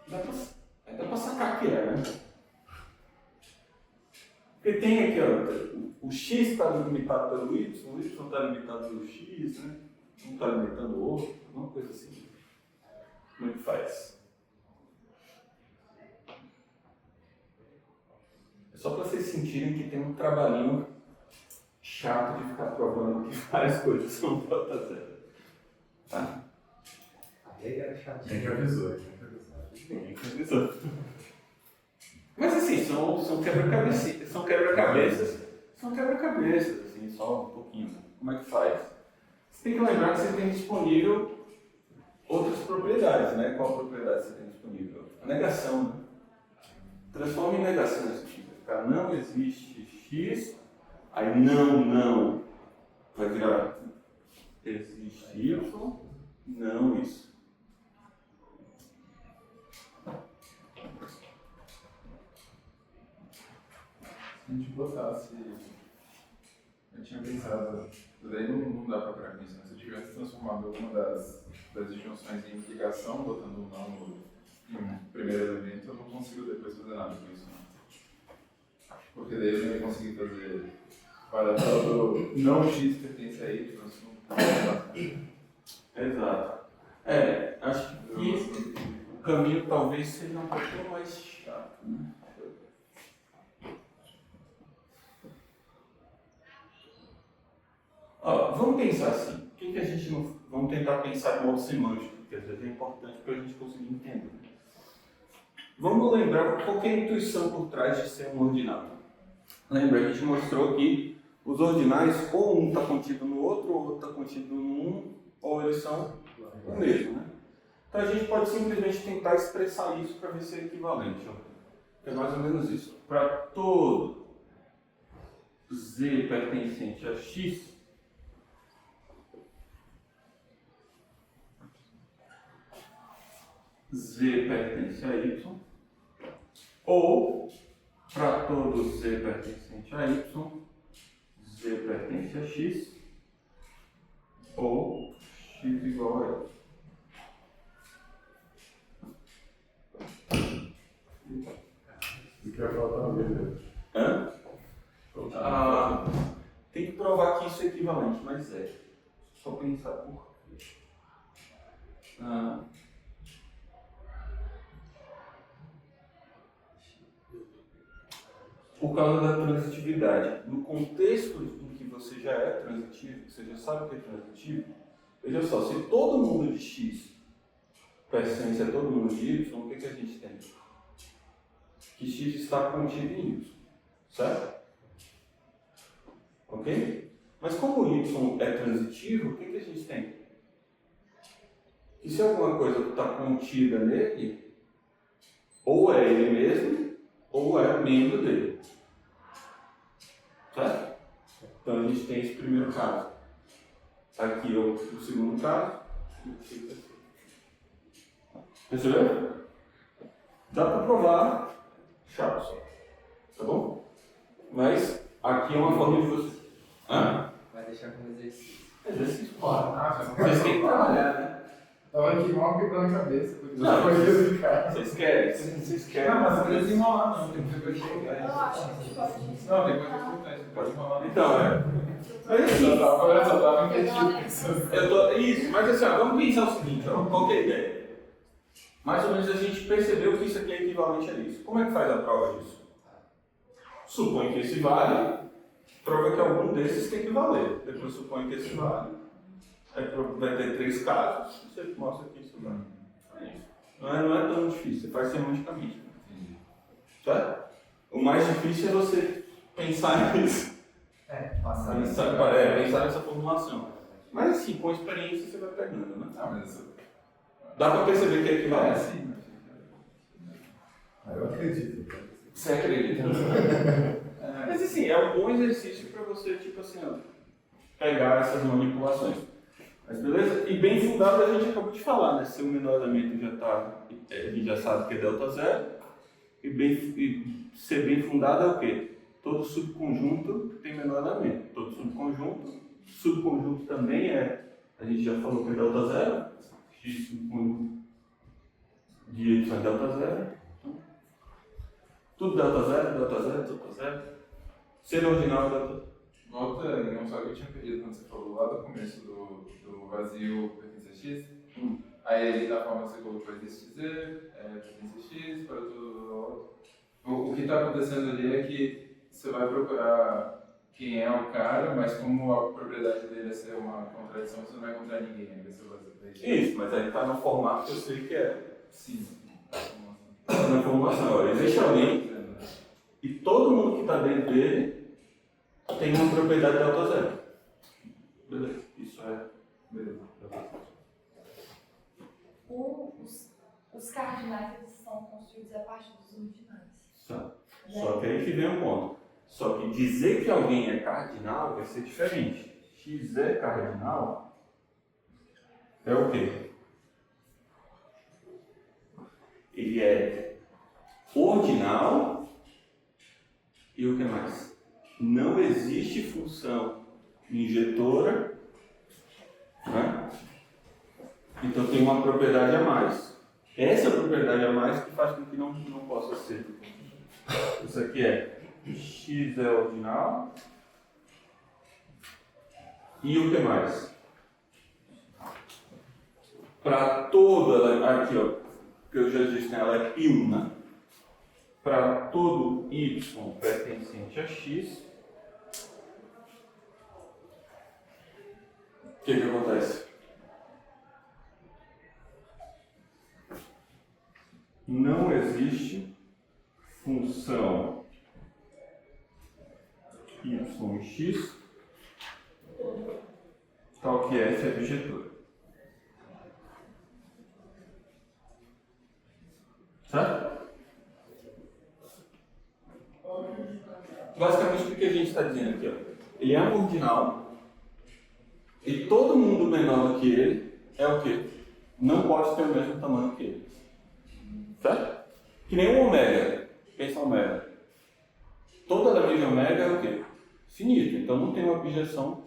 [SPEAKER 1] Dá pra sacar que é, né? Porque tem aqui, ó, o x está limitado pelo y, o y está limitado pelo x, né? Um está limitando o outro, alguma coisa assim. Como é que faz? É só para vocês sentirem que tem um trabalhinho chato de ficar provando que várias coisas são delta zero. Tá?
[SPEAKER 4] Aí era chato.
[SPEAKER 5] Quem que avisou?
[SPEAKER 1] Mas assim, são quebra-cabeças, assim, só um pouquinho. Como é que faz? Você tem que lembrar que você tem disponível outras propriedades, né? Qual propriedade você tem disponível? A negação, né? Transforma em negação esse tipo. Vai ficar não existe x, aí não, vai virar existe y, não isso.
[SPEAKER 2] Se a gente botasse. Eu tinha pensado. Daí não dá pra operar com isso, mas se eu tivesse transformado alguma das disjunções em implicação, botando um não no primeiro elemento, eu não consigo depois fazer nada com isso. Não. Porque daí eu não ia conseguir fazer. Para todo não x pertence a y,
[SPEAKER 1] Exato. Acho que o caminho talvez seja um pouquinho mais chato, né? Ó, vamos pensar assim. Por que a gente não. Vamos tentar pensar de modo semântico, porque às vezes é importante para a gente conseguir entender. Vamos lembrar qual que é a intuição por trás de ser um ordinal. Lembra, a gente mostrou que os ordinais, ou um está contido no outro, ou o outro está contido no um, ou eles são o mesmo, né? Então a gente pode simplesmente tentar expressar isso para ver se é equivalente. Ó. É mais ou menos isso. Para todo z pertencente a x, z pertence a y, ou para todo z pertencente a y, z pertence a x, ou x igual a y.
[SPEAKER 5] Isso que ia faltar mesmo.
[SPEAKER 1] Hã? Tem que provar que isso é equivalente, mas é. Só pensar por quê. Por causa da transitividade. No contexto em que você já é transitivo, você já sabe o que é transitivo, veja só, se todo mundo de x pertence a todo mundo de y, o que a gente tem? Que x está contido em y, certo? Ok? Mas como y é transitivo, o que a gente tem? Que se alguma coisa está contida nele, ou é ele mesmo, ou é membro dele. Certo? Então a gente tem esse primeiro caso. Aqui é o segundo caso. Percebeu? Dá para provar. Chato só. Tá bom? Mas aqui é uma forma de você.
[SPEAKER 4] Vai deixar como exercício.
[SPEAKER 1] Exercício.
[SPEAKER 2] Vocês
[SPEAKER 1] têm que trabalhar, né?
[SPEAKER 5] Tava aqui mal quebrando a cabeça.
[SPEAKER 1] Não,
[SPEAKER 5] Coisas, cara.
[SPEAKER 1] Vocês querem.
[SPEAKER 2] Não, mas não precisa enrolar, não. Depois eu chego.
[SPEAKER 3] Eu acho que a gente pode.
[SPEAKER 2] Não, depois eu vou contar isso. Pode enrolar. Não.
[SPEAKER 1] Então, mas assim,
[SPEAKER 2] Eu só tava mentindo.
[SPEAKER 1] isso, mas assim, ó, vamos pensar o seguinte, ó, qual que é a ideia? Mais ou menos a gente percebeu que isso aqui é equivalente a isso. Como é que faz a prova disso? Supõe que esse vale, prova que algum desses tem que valer. Depois supõe que esse vale. Aí vai ter 3 casos, você mostra que isso vale. É isso. Não é tão difícil, você faz semanticamente. Certo? O mais difícil é você pensar nisso. Pensar nessa formulação. Mas assim, com experiência você vai pegando, né?
[SPEAKER 2] Não, mas isso.
[SPEAKER 1] Dá pra perceber que é equivalente.
[SPEAKER 2] Sim.
[SPEAKER 5] Eu acredito.
[SPEAKER 1] Você acredita? Mas assim, assim, é um bom exercício para você, tipo assim, ó, pegar essas manipulações. Mas beleza? E bem fundado a gente acabou de falar, né? Se o menor elemento já tá, ele já sabe que é delta zero. E ser bem fundado é o quê? Todo subconjunto tem menor elemento. Todo subconjunto também a gente já falou que é delta zero. X subconjunto de y é delta zero. Então, tudo delta zero, delta zero, delta zero. Ser ordinal é delta zero.
[SPEAKER 2] Volta em um só que eu tinha perdido quando você falou lá do começo do vazio pertence a x. Aí ali na forma que você colocou existe z, pertence a x, para tudo. O que está acontecendo ali é que você vai procurar quem é o cara, mas como a propriedade dele é ser uma contradição, você não vai encontrar ninguém. Aí você vai
[SPEAKER 1] Isso, mas aí está no formato que eu sei que é.
[SPEAKER 2] Sim.
[SPEAKER 1] Na formulação, olha, existe alguém e todo mundo que está dentro dele tem uma propriedade delta zero. Beleza, isso é. Beleza.
[SPEAKER 3] Os cardinais eles são construídos a partir dos ordinais.
[SPEAKER 1] Só que aí que vem um ponto. Só que dizer que alguém é cardinal vai ser diferente. X é cardinal é o quê? Ele é ordinal e o que mais? Não existe função injetora, né? Então tem uma propriedade a mais. Essa propriedade a mais que faz com que não possa ser. Isso aqui é x é ordinal e o que mais? Para toda, aqui ó, que eu já disse, né, ela é π1, né? Para todo y pertencente a x, o que acontece? Não existe função y em x tal que f é bijetora. Certo? Basicamente o que a gente está dizendo aqui? Ó? Ele é um ordinal e todo mundo menor do que ele é o quê? Não pode ter o mesmo tamanho que ele. Certo? Que nem o ômega. Pensa ômega. Toda a mesma ômega é o quê? Finito. Então não tem uma objeção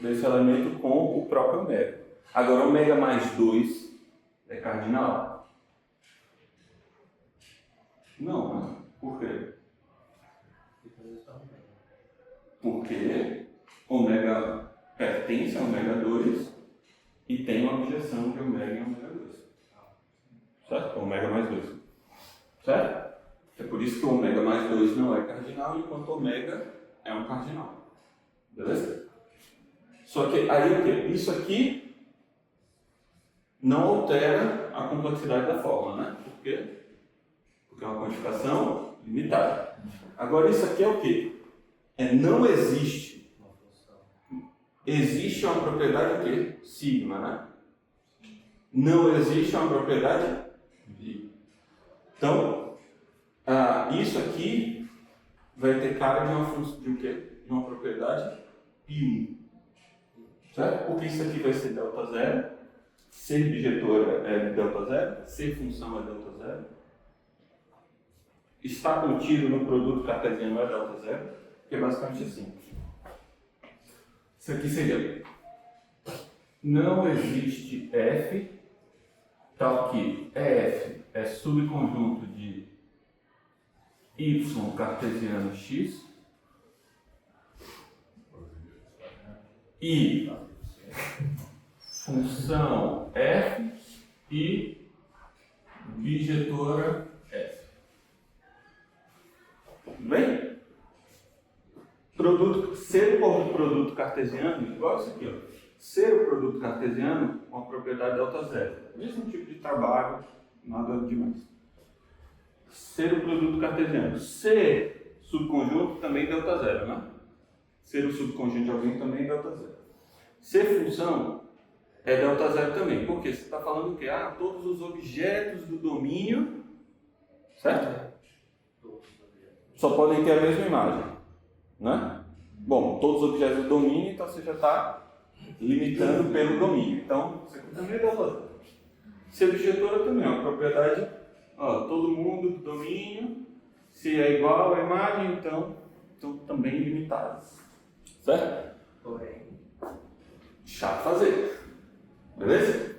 [SPEAKER 1] desse elemento com o próprio ômega. Agora, ômega mais 2 é cardinal? Não, né? Por quê? Porque ômega pertence a ômega 2 e tem uma objeção de ômega em ômega 2. Certo? Ômega mais 2. Certo? É por isso que o ômega mais 2 não é cardinal, enquanto ômega é um cardinal. Beleza? Só que aí o quê? Isso aqui não altera a complexidade da fórmula, né? Por quê? Porque é uma quantificação limitada. Agora isso aqui é o quê? Não existe. Existe uma propriedade o quê? Sigma, né? Não existe uma propriedade π. Então, isso aqui vai ter cara de uma função de o quê? De uma propriedade π1. Certo? Porque isso aqui vai ser delta zero, ser bijetora é delta zero, ser função é delta zero, está contido no produto cartesiano é delta zero, que é basicamente assim. Isso aqui seria: não existe f tal que f é subconjunto de y cartesiano x e função f e bijetora f. Tudo bem? Ser o produto cartesiano, igual isso aqui, ó. Ser o produto cartesiano com a propriedade delta zero. Mesmo tipo de trabalho, nada demais. Ser o produto cartesiano. Ser subconjunto também delta zero, né? Ser o subconjunto de alguém também delta zero. Ser função é delta zero também. Por quê? Você está falando o quê? Todos os objetos do domínio, certo? Só podem ter a mesma imagem. né? Bom, todos os objetos do domínio, então você já está limitando pelo domínio. Então, isso aqui também é delta zero. Se a objetora também é uma propriedade, ó, todo mundo do domínio, se é igual à imagem, então também limitado. Certo?
[SPEAKER 4] Porém,
[SPEAKER 1] Chato fazer. Beleza?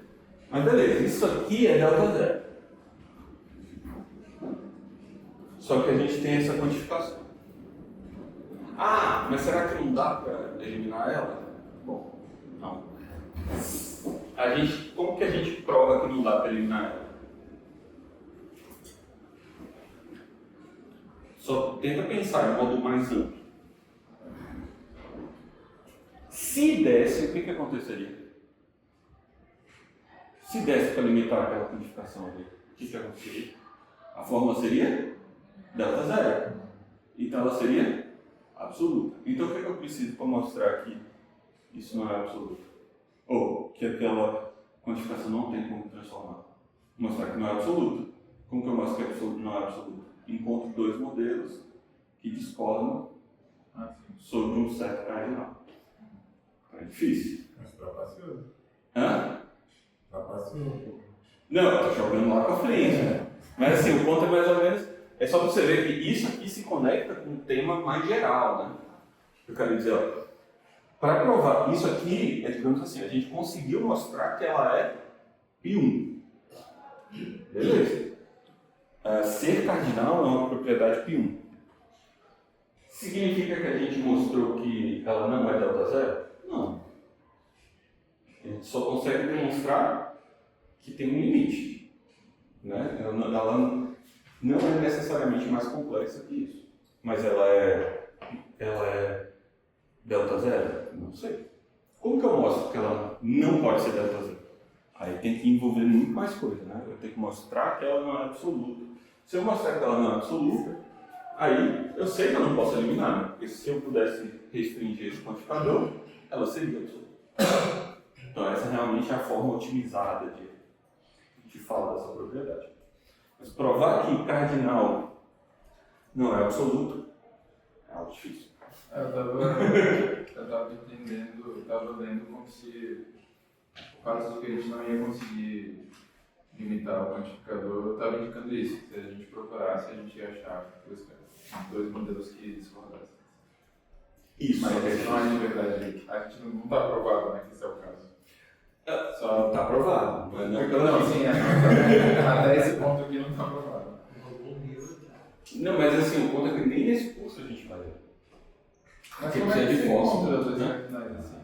[SPEAKER 1] Mas beleza, isso aqui é delta zero. Só que a gente tem essa quantificação. Ah, mas será que não dá para eliminar ela? Bom, não. Como que a gente prova que não dá para eliminar ela? Só tenta pensar de modo mais amplo. Se desse, o que aconteceria? Se desse para limitar aquela quantificação ali, o que aconteceria? A fórmula seria delta zero. Então ela seria absoluta. Então o que eu preciso para mostrar que isso não é absoluto? Ou que aquela quantificação não tem como transformar? Mostrar que não é absoluto. Como que eu mostro que absoluto não é absoluto? Encontro dois modelos que discordam sobre um certo cardinal. É difícil.
[SPEAKER 5] Mas trapaceou.
[SPEAKER 1] Hã?
[SPEAKER 5] Trapaceou.
[SPEAKER 1] Não, eu tô jogando lá pra frente. Mas assim, o ponto é mais ou menos. É só pra você ver que isso aqui se conecta com um tema mais geral, né? Eu quero dizer, ó. Para provar isso aqui, digamos assim, a gente conseguiu mostrar que ela é π1. Beleza? Ser cardinal é uma propriedade π1. Significa que a gente mostrou que ela não é delta zero? Não. A gente só consegue demonstrar que tem um limite. Né? Ela não é necessariamente mais complexa que isso. Mas ela é delta zero? Não sei. Como que eu mostro que ela não pode ser delta zero? Aí tem que envolver muito mais coisa, né? Eu tenho que mostrar que ela não é absoluta. Se eu mostrar que ela não é absoluta, aí eu sei que eu não posso eliminar, né? Porque se eu pudesse restringir esse quantificador, ela seria absoluta. Então essa realmente é a forma otimizada de falar dessa propriedade. Mas provar que cardinal não é absoluto é algo difícil.
[SPEAKER 2] Eu tava entendendo, eu tava vendo como se o caso que a gente não ia conseguir limitar o quantificador, eu estava indicando isso. Se a gente procurasse, a gente ia achar dois modelos que discordassem.
[SPEAKER 1] Isso.
[SPEAKER 2] Mas esse não é de verdade. A gente não está provado, né, que esse é o caso. Só
[SPEAKER 1] Está provado. Mas
[SPEAKER 2] não, sim, até esse ponto aqui não está provado.
[SPEAKER 1] Não, mas assim, o ponto é que nem nesse curso a gente vai ver.
[SPEAKER 2] Mas
[SPEAKER 1] Porque
[SPEAKER 2] como é que
[SPEAKER 1] precisa de
[SPEAKER 2] você
[SPEAKER 1] força,
[SPEAKER 2] encontra dois
[SPEAKER 1] né?
[SPEAKER 2] cardinais assim?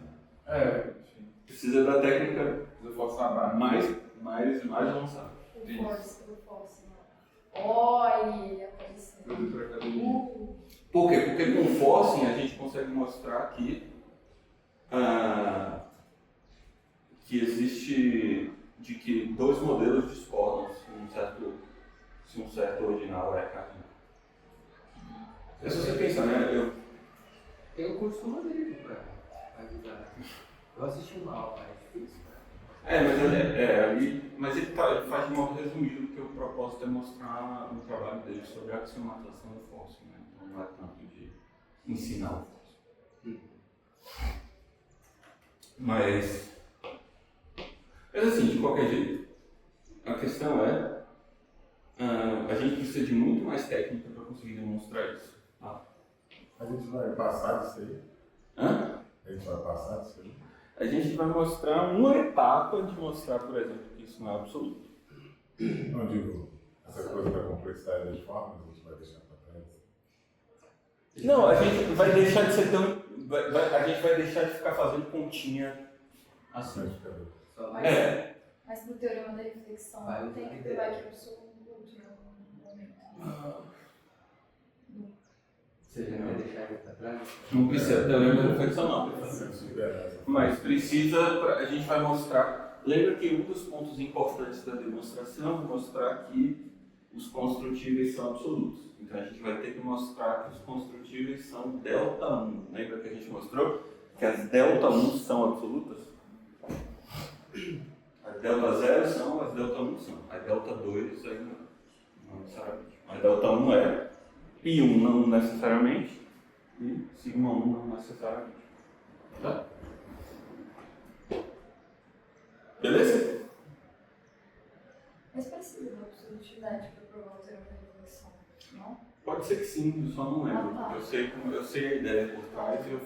[SPEAKER 2] Enfim.
[SPEAKER 1] Precisa da técnica
[SPEAKER 2] Precisa forçar a barra.
[SPEAKER 1] mais avançada.
[SPEAKER 3] O force. Olha, apareceu.
[SPEAKER 2] Tudo para academia.
[SPEAKER 1] Por quê? Porque com forcing a gente consegue mostrar que existe de que dois modelos discordam se um certo ordinal é cardinal. É só você pensar, né?
[SPEAKER 4] tem um curso no Rodrigo pra ajudar. Eu assisti uma aula, é difícil,
[SPEAKER 1] Mas ele faz de modo resumido, porque o propósito é mostrar no trabalho dele sobre a axiomatização do forcing, né? Então não é tanto de ensinar o forcing. Mas assim, de qualquer jeito, a questão é a gente precisa de muito mais técnica para conseguir demonstrar isso. Tá?
[SPEAKER 5] A gente vai passar disso aí?
[SPEAKER 1] Hã?
[SPEAKER 5] A gente vai passar disso aí?
[SPEAKER 1] A gente vai mostrar uma etapa de mostrar, por exemplo, que isso não é absoluto.
[SPEAKER 5] Não digo, essa coisa da complexidade das formas, a gente vai deixar para trás.
[SPEAKER 1] Não, a gente vai deixar de ser tão. A gente vai deixar de ficar fazendo continha assim.
[SPEAKER 4] Só
[SPEAKER 3] Mas,
[SPEAKER 1] É.
[SPEAKER 3] mas no teorema da reflexão
[SPEAKER 4] Vai
[SPEAKER 3] não tem
[SPEAKER 4] usar
[SPEAKER 3] que
[SPEAKER 4] ideia.
[SPEAKER 3] provar que é absoluto em algum momento.
[SPEAKER 4] Você já quer deixar ele pra trás?
[SPEAKER 1] Não precisa teorema da reflexão, não.
[SPEAKER 5] Superar essa.
[SPEAKER 1] Mas precisa, a gente vai mostrar. Lembra que um dos pontos importantes da demonstração é mostrar que os construtíveis são absolutos. Então a gente vai ter que mostrar que os construtíveis são delta 1. Lembra que a gente mostrou que as delta 1 são absolutas? As delta 0 são, as delta 1 são. As delta 2 ainda não necessariamente. A delta 1 é, π1 não necessariamente, e sigma 1 não necessariamente. Tá? Beleza?
[SPEAKER 3] Mas precisa da absolutividade para provar o teorema da reflexão, não?
[SPEAKER 1] Pode ser que sim, eu só não lembro.
[SPEAKER 3] Ah, tá.
[SPEAKER 1] Eu sei a ideia por trás e eu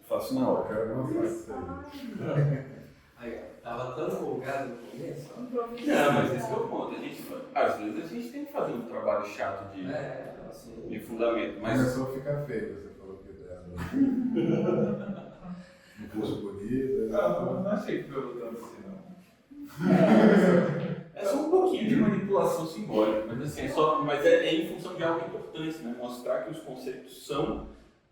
[SPEAKER 1] faço na hora.
[SPEAKER 5] Eu quero mostrar isso aí.
[SPEAKER 4] Aí, ó, tava tão empolgado no começo, ó.
[SPEAKER 1] Não, mas esse é o ponto. Às vezes a gente tem que fazer um trabalho chato
[SPEAKER 4] Assim.
[SPEAKER 1] de fundamento, mas
[SPEAKER 5] Começou a ficar feio, você falou que era um curso bonito.
[SPEAKER 2] Não achei que foi tanto assim, não.
[SPEAKER 1] é só um pouquinho de manipulação simbólica, mas assim, mas é em função de algo importante, né? Mostrar que os conceitos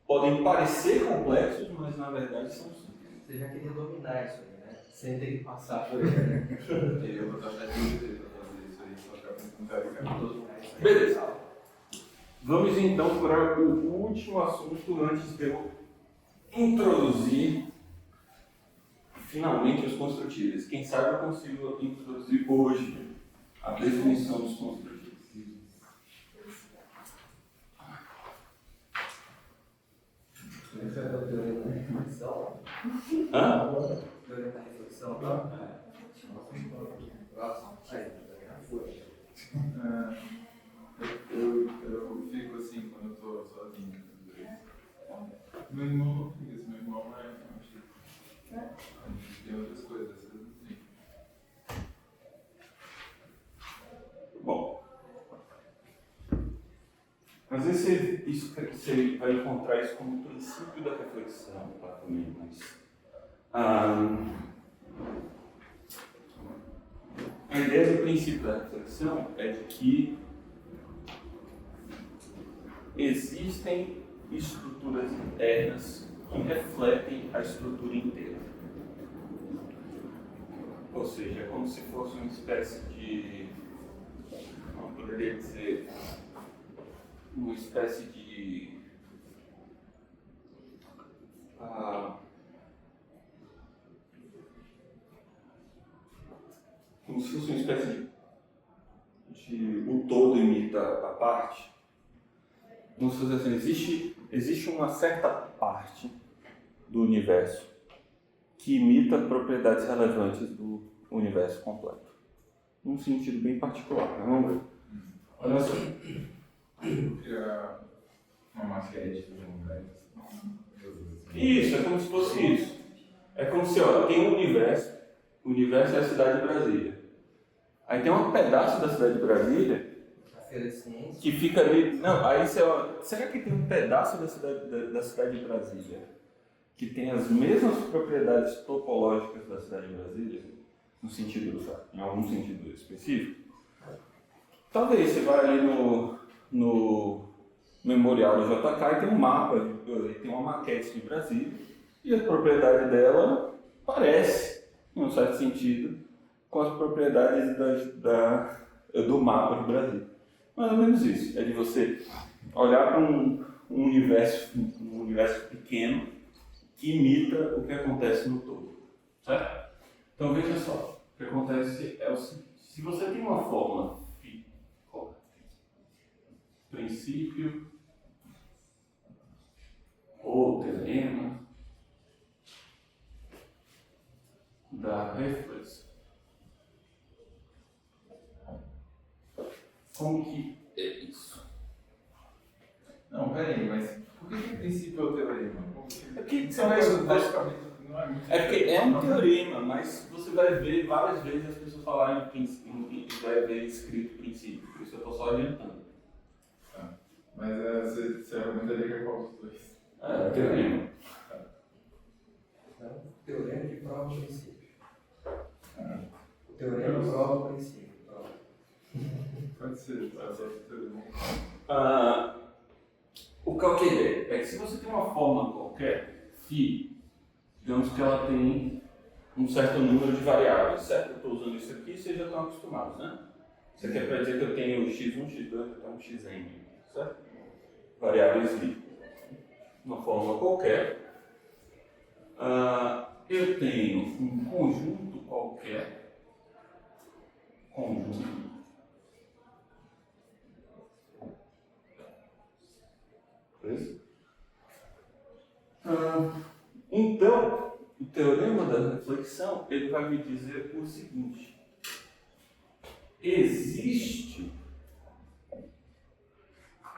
[SPEAKER 1] podem parecer complexos, mas na verdade são simples.
[SPEAKER 4] Você já queria dominar isso aí, né? Sem ter que passar por ele.
[SPEAKER 2] Eu vou tratar de dele pra fazer isso aí, só ficar muito teoricamente.
[SPEAKER 1] Beleza. Vamos então para o último assunto antes de eu introduzir finalmente os construtíveis. Quem sabe eu consigo introduzir hoje a definição dos construtíveis.
[SPEAKER 4] Esse é o teorema da reflexão.
[SPEAKER 1] Hã?
[SPEAKER 4] Teorema da reflexão, tá? Próximo. Aí, foi.
[SPEAKER 2] Eu fico assim quando eu tô sozinho. Meu irmão não fica assim, meu irmão é um tipo. A gente tem outras coisas, assim.
[SPEAKER 1] Bom, às vezes você vai encontrar isso como princípio da reflexão, tá, também, mas a ideia do princípio da reflexão é de que existem estruturas internas que refletem a estrutura inteira. Ou seja, é como se fosse uma espécie de, não poderia dizer, uma espécie de como se fosse uma espécie de o todo imita a parte. Vamos fazer assim, existe uma certa parte do universo que imita propriedades relevantes do universo completo. Num sentido bem particular, né? Vamos ver. Olha só.
[SPEAKER 2] Vou criar uma maquete do universo.
[SPEAKER 1] Isso, é como se fosse isso. É como se, ó, tem um universo. O universo é a cidade de Brasília. Aí tem um pedaço da cidade de Brasília
[SPEAKER 4] A Feira de Ciências.
[SPEAKER 1] que fica ali. Não, aí você olha. Será que tem um pedaço da cidade de Brasília que tem as mesmas propriedades topológicas da cidade de Brasília? No sentido, em algum sentido específico? Talvez você vai ali no memorial do JK e tem um mapa, tem uma maquete de Brasília e a propriedade dela parece, em um certo sentido, com as propriedades do mapa de Brasília. Mais ou menos isso, é de você olhar para um universo pequeno que imita o que acontece no todo, certo? Então veja só, o que acontece é o seguinte, se você tem uma forma princípio ou teorema da reflexão. Como que é isso?
[SPEAKER 2] Não, peraí, mas por que o princípio é o teorema?
[SPEAKER 1] É que
[SPEAKER 2] São coisas basicamente não é muito.
[SPEAKER 1] É porque é um teorema, mas você vai ver várias vezes as pessoas falarem em princípio, vai ver escrito princípio, por isso eu estou só adiantando.
[SPEAKER 2] Mas você argumentaria que é qual dos dois?
[SPEAKER 1] É, teorema.
[SPEAKER 4] Então, teorema que prova o princípio. O teorema prova o princípio. Prova.
[SPEAKER 2] Pode ser teorema.
[SPEAKER 1] Qual que é a ideia? É que se você tem uma forma qualquer, φ, digamos que ela tem um certo número de variáveis, certo? Eu estou usando isso aqui e vocês já estão acostumados, né? Isso aqui é para dizer que eu tenho x1, x2, até um xn, certo? Variáveis φ. Uma forma qualquer. Eu tenho um conjunto qualquer. Beleza? expressão, ele vai me dizer o seguinte: existe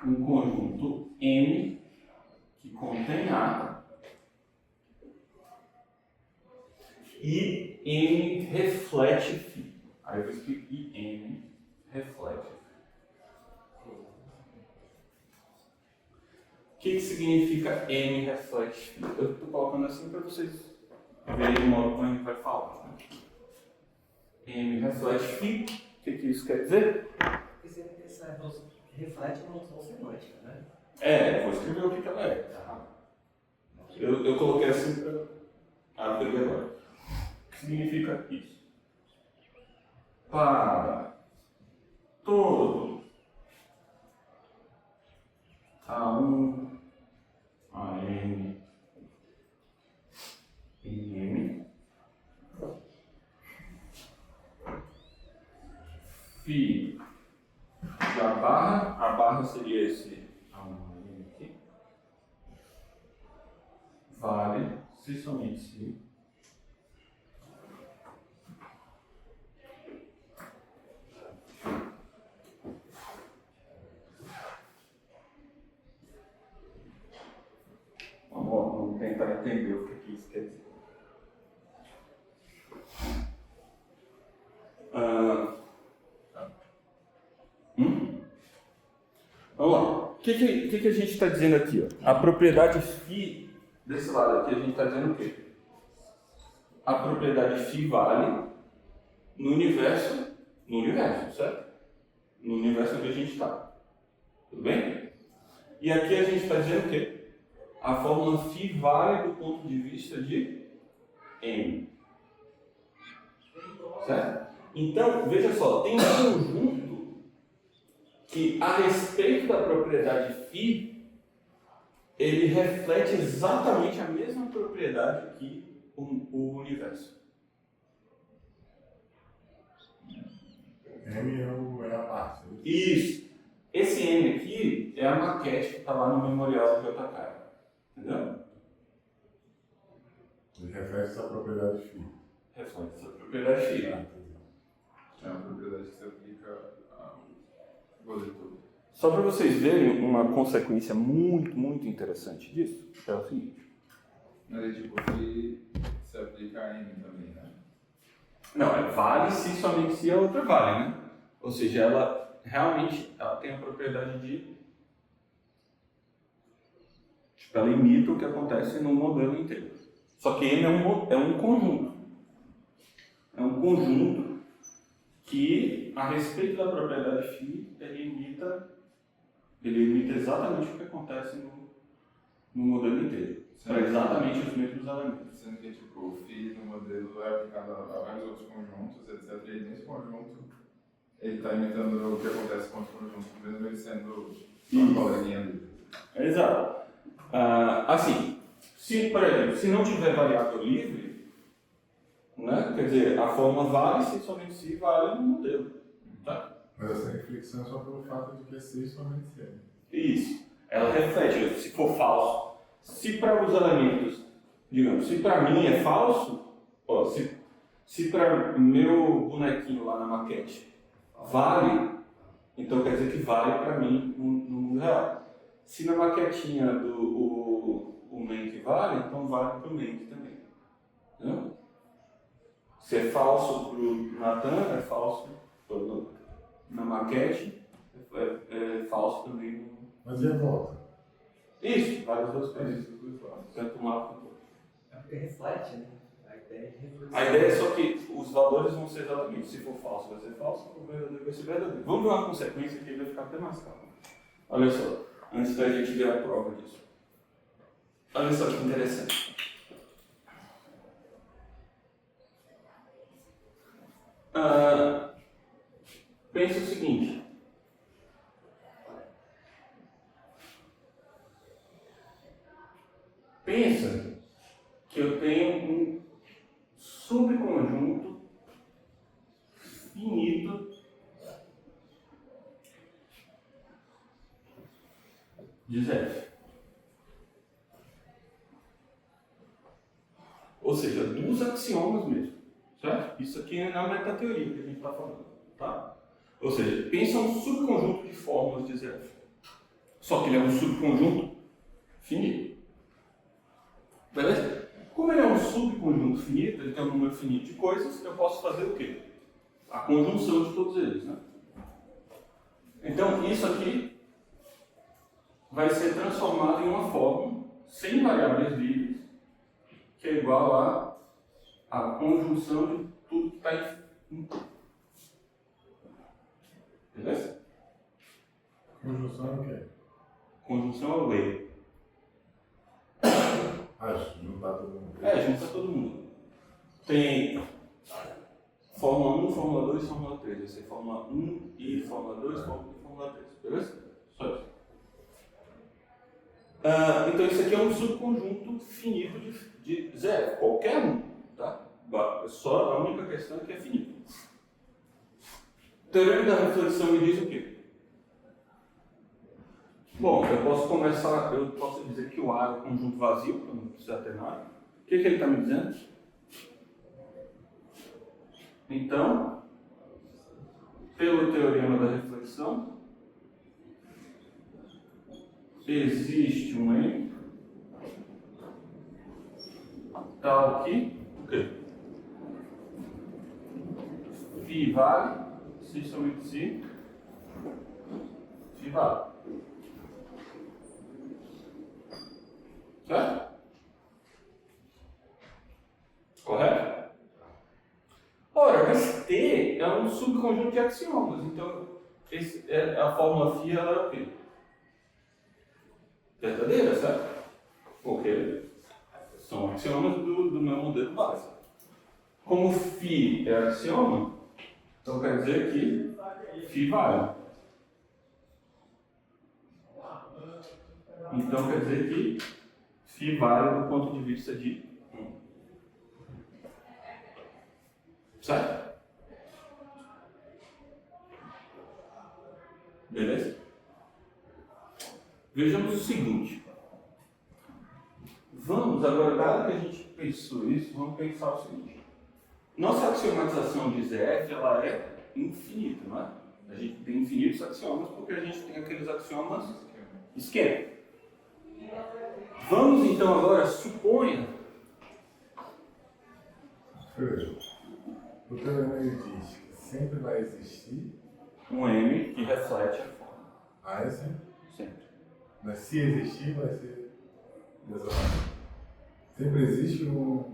[SPEAKER 1] um conjunto M que contém A e M reflete φ. Aí eu vou escrever e M reflete φ. O que significa M reflete φ? Eu estou colocando assim para vocês verem o modo como a gente vai falar. Né? M reflete φ, o que isso quer dizer?
[SPEAKER 4] Essa reflete uma noção semântica, né?
[SPEAKER 1] Eu vou escrever o que ela é. Tá? Eu coloquei assim para abrir agora. O que significa isso? Para todo A1, AM e M, φ da barra, a barra seria esse A1 aqui, vale se somente se vamos tentar entender o que isso quer dizer. Vamos lá. O que a gente está dizendo aqui? Ó? A propriedade φ, desse lado aqui, a gente está dizendo o quê? A propriedade φ vale no universo, certo? No universo onde a gente está. Tudo bem? E aqui a gente está dizendo o quê? A fórmula φ vale do ponto de vista de M. Certo? Então, veja só, tem um conjunto que, a respeito da propriedade φ, ele reflete exatamente a mesma propriedade que o universo.
[SPEAKER 5] M é a parte.
[SPEAKER 1] Isso. Esse M aqui é a maquete que está lá no memorial do JK. Entendeu?
[SPEAKER 5] Ele reflete essa propriedade φ.
[SPEAKER 1] Reflete essa propriedade φ.
[SPEAKER 2] É uma propriedade que se aplica ao rolê todo.
[SPEAKER 1] Só para vocês verem uma consequência muito, muito interessante disso, é o seguinte.
[SPEAKER 2] Mas é tipo que se aplica a M também, né?
[SPEAKER 1] Não, vale se somente se a outra vale, né? Ou seja, ela realmente tem a propriedade de... Tipo, ela imita o que acontece no modelo inteiro. Só que M é um conjunto. É um conjunto que, a respeito da propriedade φ, ele imita exatamente o que acontece no modelo inteiro. Para exatamente os mesmos elementos.
[SPEAKER 2] Sendo que tipo, o φ no modelo é aplicado a vários outros conjuntos, etc. E nesse conjunto ele está imitando o que acontece com os conjuntos, mesmo ele sendo uma coleguinha dele.
[SPEAKER 1] Exato. Assim, se, por exemplo, se não tiver variável livre, né, quer dizer, a forma vale se somente se vale no modelo. Tá?
[SPEAKER 5] Mas essa reflexão é só pelo fato de que é C somente C.
[SPEAKER 1] Isso. Ela reflete, se for falso. Se para os elementos, digamos, se para mim é falso, ó, se para meu bonequinho lá na maquete vale, então quer dizer que vale para mim no mundo real. Se na maquetinha o Mank vale, então vale para o Mank também. Entendeu? Se é falso para o Nathan, é falso na maquete, é falso também no...
[SPEAKER 5] Mas e a volta?
[SPEAKER 1] Isso, várias duas coisas. Tanto um lado quanto o outro.
[SPEAKER 4] É porque reflete, né? A ideia de reflexão.
[SPEAKER 1] A ideia é só que os valores vão ser exatamente, se for falso vai ser falso, se for verdadeiro vai ser verdadeiro. Vamos ver uma consequência que vai ficar até mais calmo. Olha só, antes da gente ver a prova disso. Olha só que interessante. Pensa o seguinte. Pensa que eu tenho um subconjunto finito de zero. Ou seja, dos axiomas mesmo, certo? Isso aqui é na metateoria que a gente está falando, tá? Ou seja, pensa um subconjunto de fórmulas de ZF. Só que ele é um subconjunto finito. Beleza? Como ele é um subconjunto finito, ele tem um número finito de coisas, eu posso fazer o quê? A conjunção de todos eles, né? Então, isso aqui vai ser transformado em uma fórmula sem variáveis livres, que é igual a conjunção de tudo que está em... Beleza?
[SPEAKER 5] Conjunção é o quê?
[SPEAKER 1] Conjunção é o way.
[SPEAKER 5] Juntar todo mundo.
[SPEAKER 1] Junta todo mundo. Tem Fórmula 1, Fórmula 2, Fórmula 3. Vai ser Fórmula 1 e Fórmula 2, Fórmula 1 e Fórmula 3. Beleza? Só isso. Então isso aqui é um subconjunto finito de zero. Qualquer um. Tá? Só a única questão é que é finito. O teorema da reflexão me diz o quê? Bom, eu posso dizer que o A é um conjunto vazio, para não precisar ter nada. O que ele está me dizendo? Então, pelo teorema da reflexão, existe um M tal que o quê? Phi vale, system with C, Phi vale. Certo? Correto? Ora, esse T é um subconjunto de axiomas, então a fórmula φ ela é o quê? Verdadeira, certo? Porque são axiomas do meu modelo básico. Como φ é axioma, então quer dizer que φ vale. Então quer dizer que φ vale do ponto de vista de 1. Certo? Beleza? Vejamos o seguinte. Vamos agora, dado que a gente pensou isso, vamos pensar o seguinte. Nossa axiomatização de ZF ela é infinita, não é? A gente tem infinitos axiomas porque a gente tem aqueles axiomas esquema. Vamos então agora, suponha.
[SPEAKER 5] O teorema ele diz que sempre vai existir
[SPEAKER 1] Um M que reflete a forma.
[SPEAKER 5] A é sempre?
[SPEAKER 1] Sempre.
[SPEAKER 5] Mas se existir, vai ser desordenado. Sempre existe uma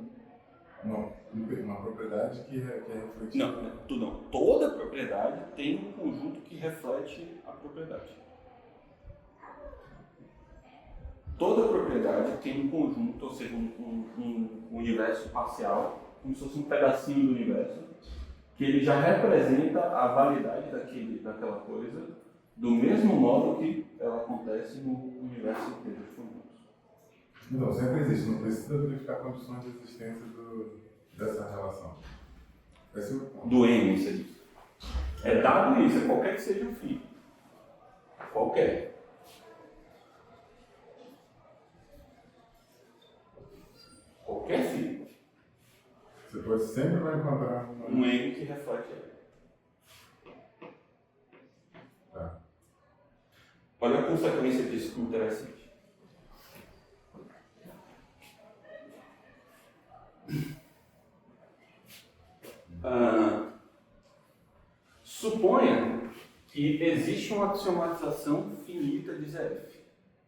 [SPEAKER 5] propriedade que é refletida.
[SPEAKER 1] Não. Toda propriedade tem um conjunto que reflete a propriedade. Toda propriedade tem um conjunto, ou seja, um universo parcial, como se fosse um pedacinho do universo, que ele já representa a validade daquela coisa do mesmo modo que ela acontece no universo inteiro de conjuntos.
[SPEAKER 5] Então, sempre existe, não precisa verificar condições de existência dessa relação. Esse é o ponto.
[SPEAKER 1] Do M, você diz. É dado isso, é qualquer que seja o fim. Qualquer. Qualquer fim.
[SPEAKER 5] Você sempre vai encontrar
[SPEAKER 1] Um M que reflete ele.
[SPEAKER 5] Tá.
[SPEAKER 1] Olha a consequência disso que é interessante. Suponha que existe uma axiomatização finita de ZF.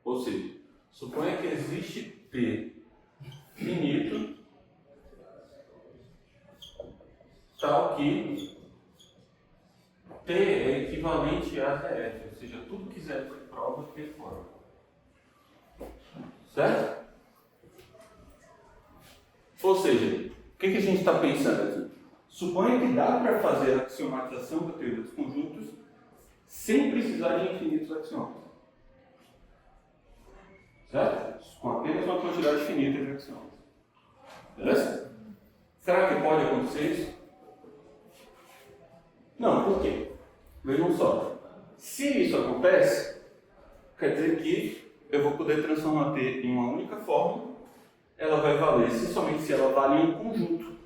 [SPEAKER 1] Ou seja, suponha que existe T finito tal que T é equivalente a ZF, ou seja, tudo que ZF prova T fora. Certo? Ou seja, o que a gente está pensando aqui? Suponha que dá para fazer a axiomatização da teoria dos conjuntos sem precisar de infinitos axiomas. Certo? Com apenas uma quantidade finita de axiomas. Beleza? Será que pode acontecer isso? Não, por quê? Vejam só. Se isso acontece, quer dizer que eu vou poder transformar T em uma única fórmula ela vai valer se somente se ela vale em um conjunto,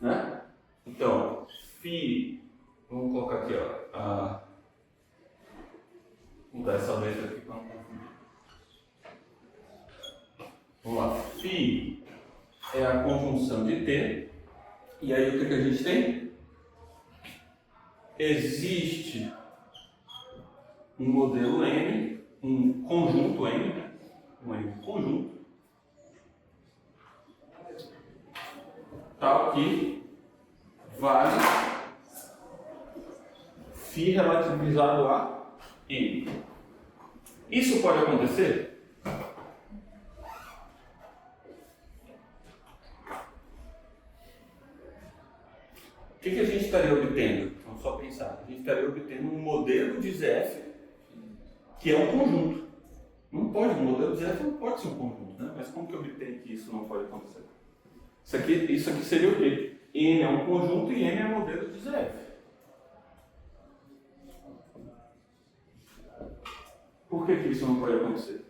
[SPEAKER 1] né? Então, φ, vamos colocar aqui, ó, vou mudar essa letra aqui para não confundir. Vamos lá, φ é a conjunção de T, e aí o que a gente tem? Existe um modelo M, um conjunto M, né? Um M conjunto, tal que vale φ relativizado a M. Isso pode acontecer? O que a gente estaria obtendo? Vamos só pensar. A gente estaria obtendo um modelo de ZF que é um conjunto. Não pode, um modelo de ZF não pode ser um conjunto, né? Mas como que eu obtenho que isso não pode acontecer? Isso aqui seria o quê? M é um conjunto e M é um modelo de ZF. Por que isso não pode acontecer?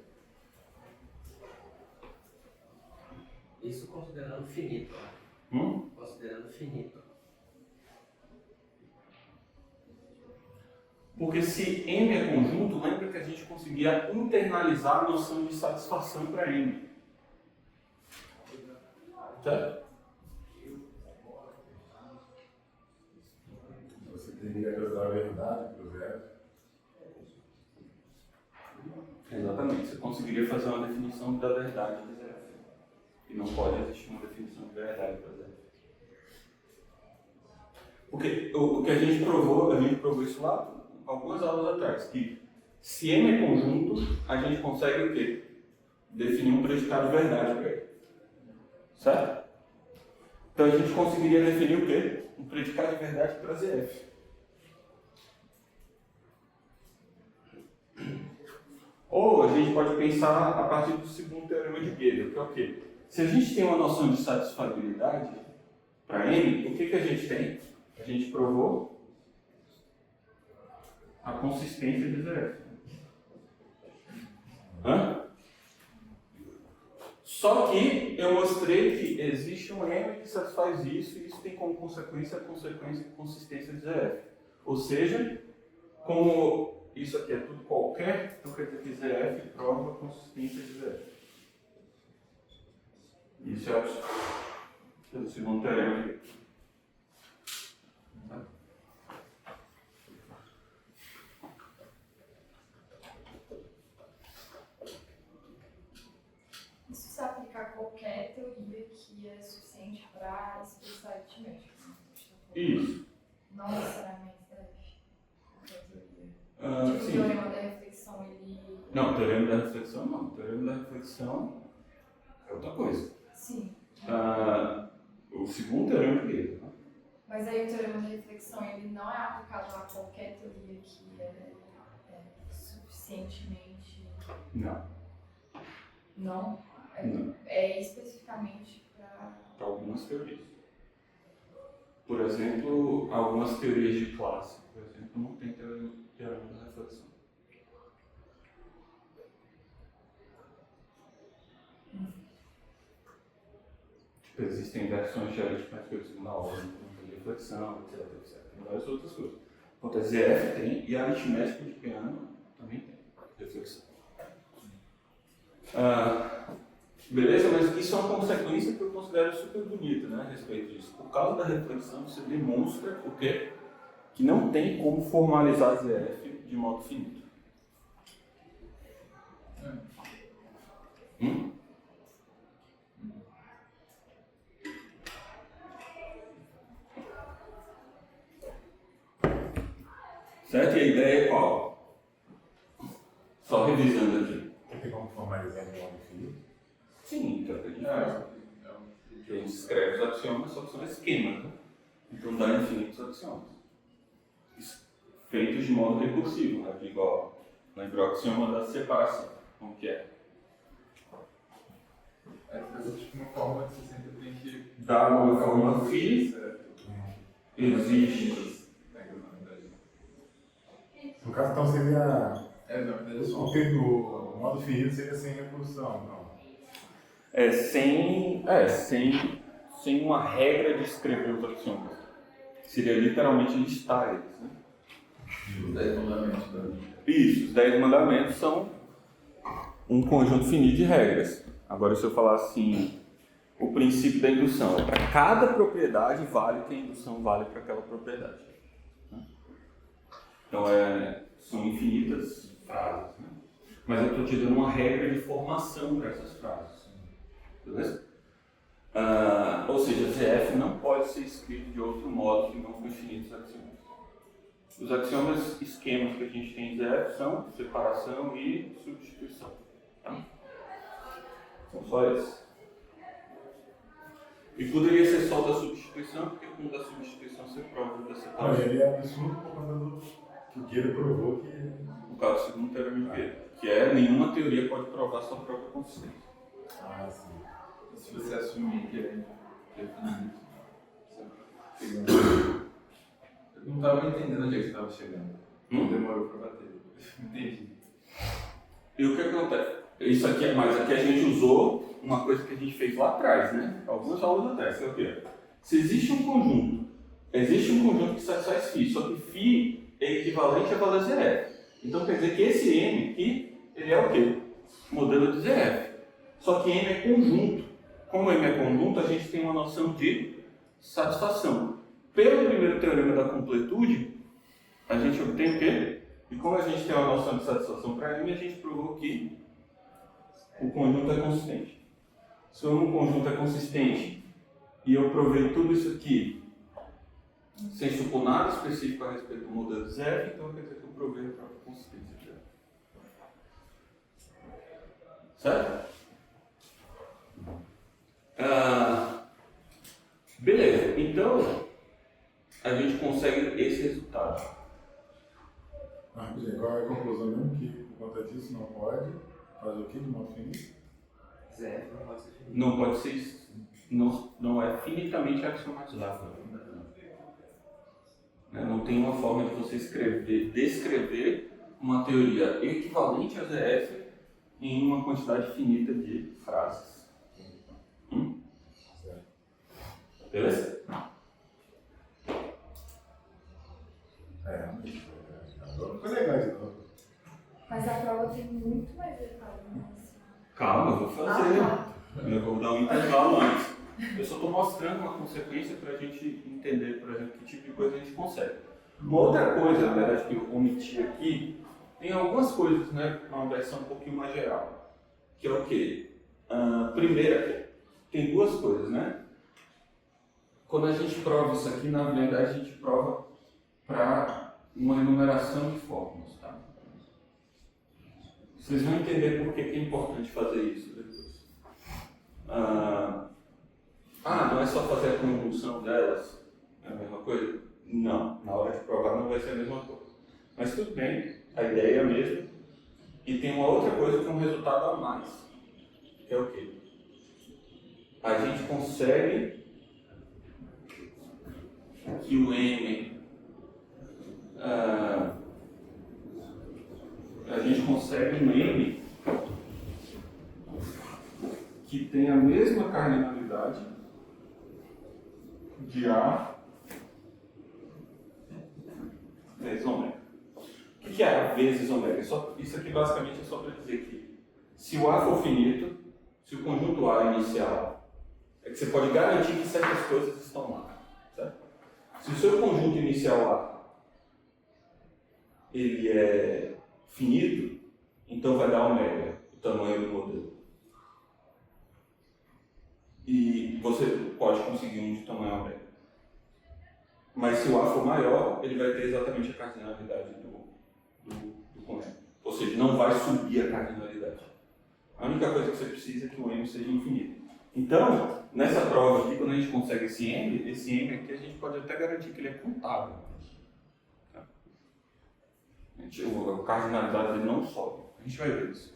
[SPEAKER 4] Isso considerando finito. Considerando finito.
[SPEAKER 1] Porque se M é conjunto, lembra que a gente conseguia internalizar a noção de satisfação para M. Certo?
[SPEAKER 5] Você teria que usar a verdade para o zero.
[SPEAKER 1] Exatamente. Você conseguiria fazer uma definição da verdade de ZF. E não pode existir uma definição de verdade para ZF. Porque o que a gente provou isso lá algumas aulas atrás, que se M é conjunto, a gente consegue o quê? Definir um predicado de verdade para ele. Certo? Então a gente conseguiria definir o quê? Um predicado de verdade para ZF. Ou a gente pode pensar a partir do segundo teorema de Gödel, que é o quê? Se a gente tem uma noção de satisfabilidade para M, o que a gente tem? A gente provou a consistência de ZF. Só que eu mostrei que existe um M que satisfaz isso e isso tem como consequência a consistência de ZF. Ou seja, como isso aqui é tudo qualquer, então quer dizer que ZF prova a consistência de ZF. Isso é o segundo teorema aqui.
[SPEAKER 3] Isso se aplica a qualquer teoria que é suficiente para expressar aritmética.
[SPEAKER 1] Isso.
[SPEAKER 3] Não necessariamente ZF. Qualquer teoria.
[SPEAKER 1] Sim.
[SPEAKER 3] O teorema da reflexão, ele...
[SPEAKER 1] Não, o teorema da reflexão não. O teorema da reflexão é outra coisa.
[SPEAKER 3] Sim.
[SPEAKER 1] O segundo teorema é Gödel, né?
[SPEAKER 3] Mas aí o teorema da reflexão, ele não é aplicado a qualquer teoria que é suficientemente...
[SPEAKER 1] Não.
[SPEAKER 3] Não?
[SPEAKER 1] Não.
[SPEAKER 3] É especificamente para...
[SPEAKER 1] Para algumas teorias. Por exemplo, algumas teorias de classe, por exemplo, não tem teorema da reflexão. Tipo, existem versões de aritmética de segunda ordem, com reflexão, etc. Tem várias outras coisas. Enquanto a ZF tem, e a aritmética de piano também tem reflexão. Beleza? Mas isso é uma consequência que eu considero super bonita, né, a respeito disso. Por causa da reflexão, você demonstra o quê? Que não tem como formalizar ZF de modo finito. Certo? E a ideia é qual? Só revisando aqui.
[SPEAKER 5] Tem como formalizar em modo finito?
[SPEAKER 1] Sim, então a gente faz. A gente escreve os axiomas, só que são esquemas, né? Então dá infinitos axiomas. Feitos de modo recursivo, né? Igual, lembrou o axioma da separação, como que é?
[SPEAKER 2] Existe uma forma que você sempre tem que...
[SPEAKER 1] Dá uma forma φ, existe...
[SPEAKER 5] No caso, então, seria...
[SPEAKER 2] Na verdade, é só
[SPEAKER 5] O modo finito seria sem recursão, então.
[SPEAKER 1] sem uma regra de escrever os axiomas. Seria literalmente listar eles, né?
[SPEAKER 2] Os 10 mandamentos da vida.
[SPEAKER 1] Isso, os 10 mandamentos são um conjunto finito de regras. Agora, se eu falar assim, o princípio da indução é para cada propriedade vale o que a indução vale para aquela propriedade. Então, são infinitas frases, né? Mas eu estou te dando uma regra de formação para essas frases. Beleza? Ou seja, ZF não pode ser escrito de outro modo que não com infinitos axiomas. Os axiomas esquemas que a gente tem em ZF são separação e substituição. Tá? São só esses. E poderia ser só da substituição, porque com o da substituição você prova da separação.
[SPEAKER 5] Mas ele é absurdo por conta do que o Gueiro provou que.
[SPEAKER 1] No caso do segundo teorema de Gueiro, que é nenhuma teoria pode provar sua própria consistência.
[SPEAKER 5] Ah, sim.
[SPEAKER 2] Se você assumir que é finito, você eu não estava entendendo onde é que você estava chegando. Demorou para bater. Entendi.
[SPEAKER 1] E o que acontece? Isso aqui, aqui a gente usou uma coisa que a gente fez lá atrás, né? Algumas aulas atrás, que é o quê? Se existe um conjunto que satisfaz φ, só que φ é equivalente a valor ZF. Então quer dizer que esse M aqui, ele é o quê? Modelo de ZF. Só que M é conjunto. Como M é conjunto, a gente tem uma noção de satisfação. Pelo primeiro teorema da completude, a gente obtém o quê? E como a gente tem uma noção de satisfação para M, a gente provou que o conjunto é consistente. Se um conjunto é consistente e eu provei tudo isso aqui sem supor nada específico a respeito do modelo de ZF, então quer dizer que eu provei a própria consistência de ZF. Certo? Beleza, então a gente consegue esse resultado.
[SPEAKER 5] Mas, rapidinho, qual é a conclusão mesmo? Que por conta disso não pode fazer o que de modo finito?
[SPEAKER 4] ZF não pode ser finito.
[SPEAKER 1] Não pode ser, não é finitamente axiomatizado. Não tem uma forma de você descrever uma teoria equivalente a ZF em uma quantidade finita de frases. Beleza?
[SPEAKER 5] Agora ficou legal de novo.
[SPEAKER 3] Mas a prova tem muito mais detalhe, né?
[SPEAKER 1] Calma, eu vou fazer.
[SPEAKER 3] tá.
[SPEAKER 1] Eu vou dar um intervalo antes. Eu só estou mostrando uma consequência para a gente entender, por exemplo, que tipo de coisa a gente consegue. Uma outra coisa, na verdade, que eu omiti aqui, tem algumas coisas, né, uma versão um pouquinho mais geral. Que é o quê? Primeiro, tem duas coisas, né? Quando a gente prova isso aqui, na verdade, a gente prova para uma enumeração de fórmulas, tá? Vocês vão entender por que é importante fazer isso depois. Não é só fazer a conjunção delas? É a mesma coisa? Não, na hora de provar não vai ser a mesma coisa. Mas tudo bem, a ideia é a mesma. E tem uma outra coisa que é um resultado a mais. Que é o quê? A gente consegue que o M a gente consegue um M que tem a mesma cardinalidade de A vezes ômega. O que é A vezes ômega? Isso aqui basicamente é só para dizer que se o A for finito, se o conjunto A inicial, é que você pode garantir que certas coisas estão lá. Certo? Se o seu conjunto inicial A ele é finito, então vai dar ômega, o tamanho do modelo. E você pode conseguir um de tamanho ômega. Mas se o A for maior, ele vai ter exatamente a cardinalidade do conjunto. Ou seja, não vai subir a cardinalidade. A única coisa que você precisa é que o M seja infinito. Então, nessa prova aqui, quando a gente consegue esse M aqui, a gente pode até garantir que ele é contável. Tá? A cardinalidade dele não sobe. A gente vai ver isso.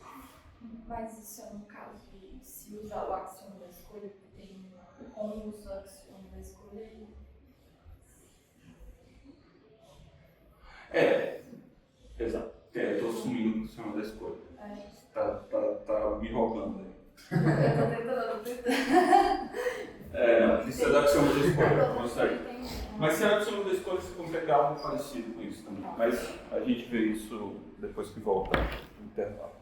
[SPEAKER 3] Mas isso é no caso de se usar o axioma da escolha, porque tem como usa o axioma da escolha e...
[SPEAKER 1] Exato. Eu estou assumindo o axioma da escolha.
[SPEAKER 3] É.
[SPEAKER 1] Tá me roubando aí.
[SPEAKER 3] Eu tô tentando
[SPEAKER 1] Não, precisa da axioma da escolha, consegue.
[SPEAKER 3] Entendi.
[SPEAKER 1] Mas se a axioma da escolha, você consegue algo parecido com isso também. Mas a gente vê isso depois que volta no intervalo.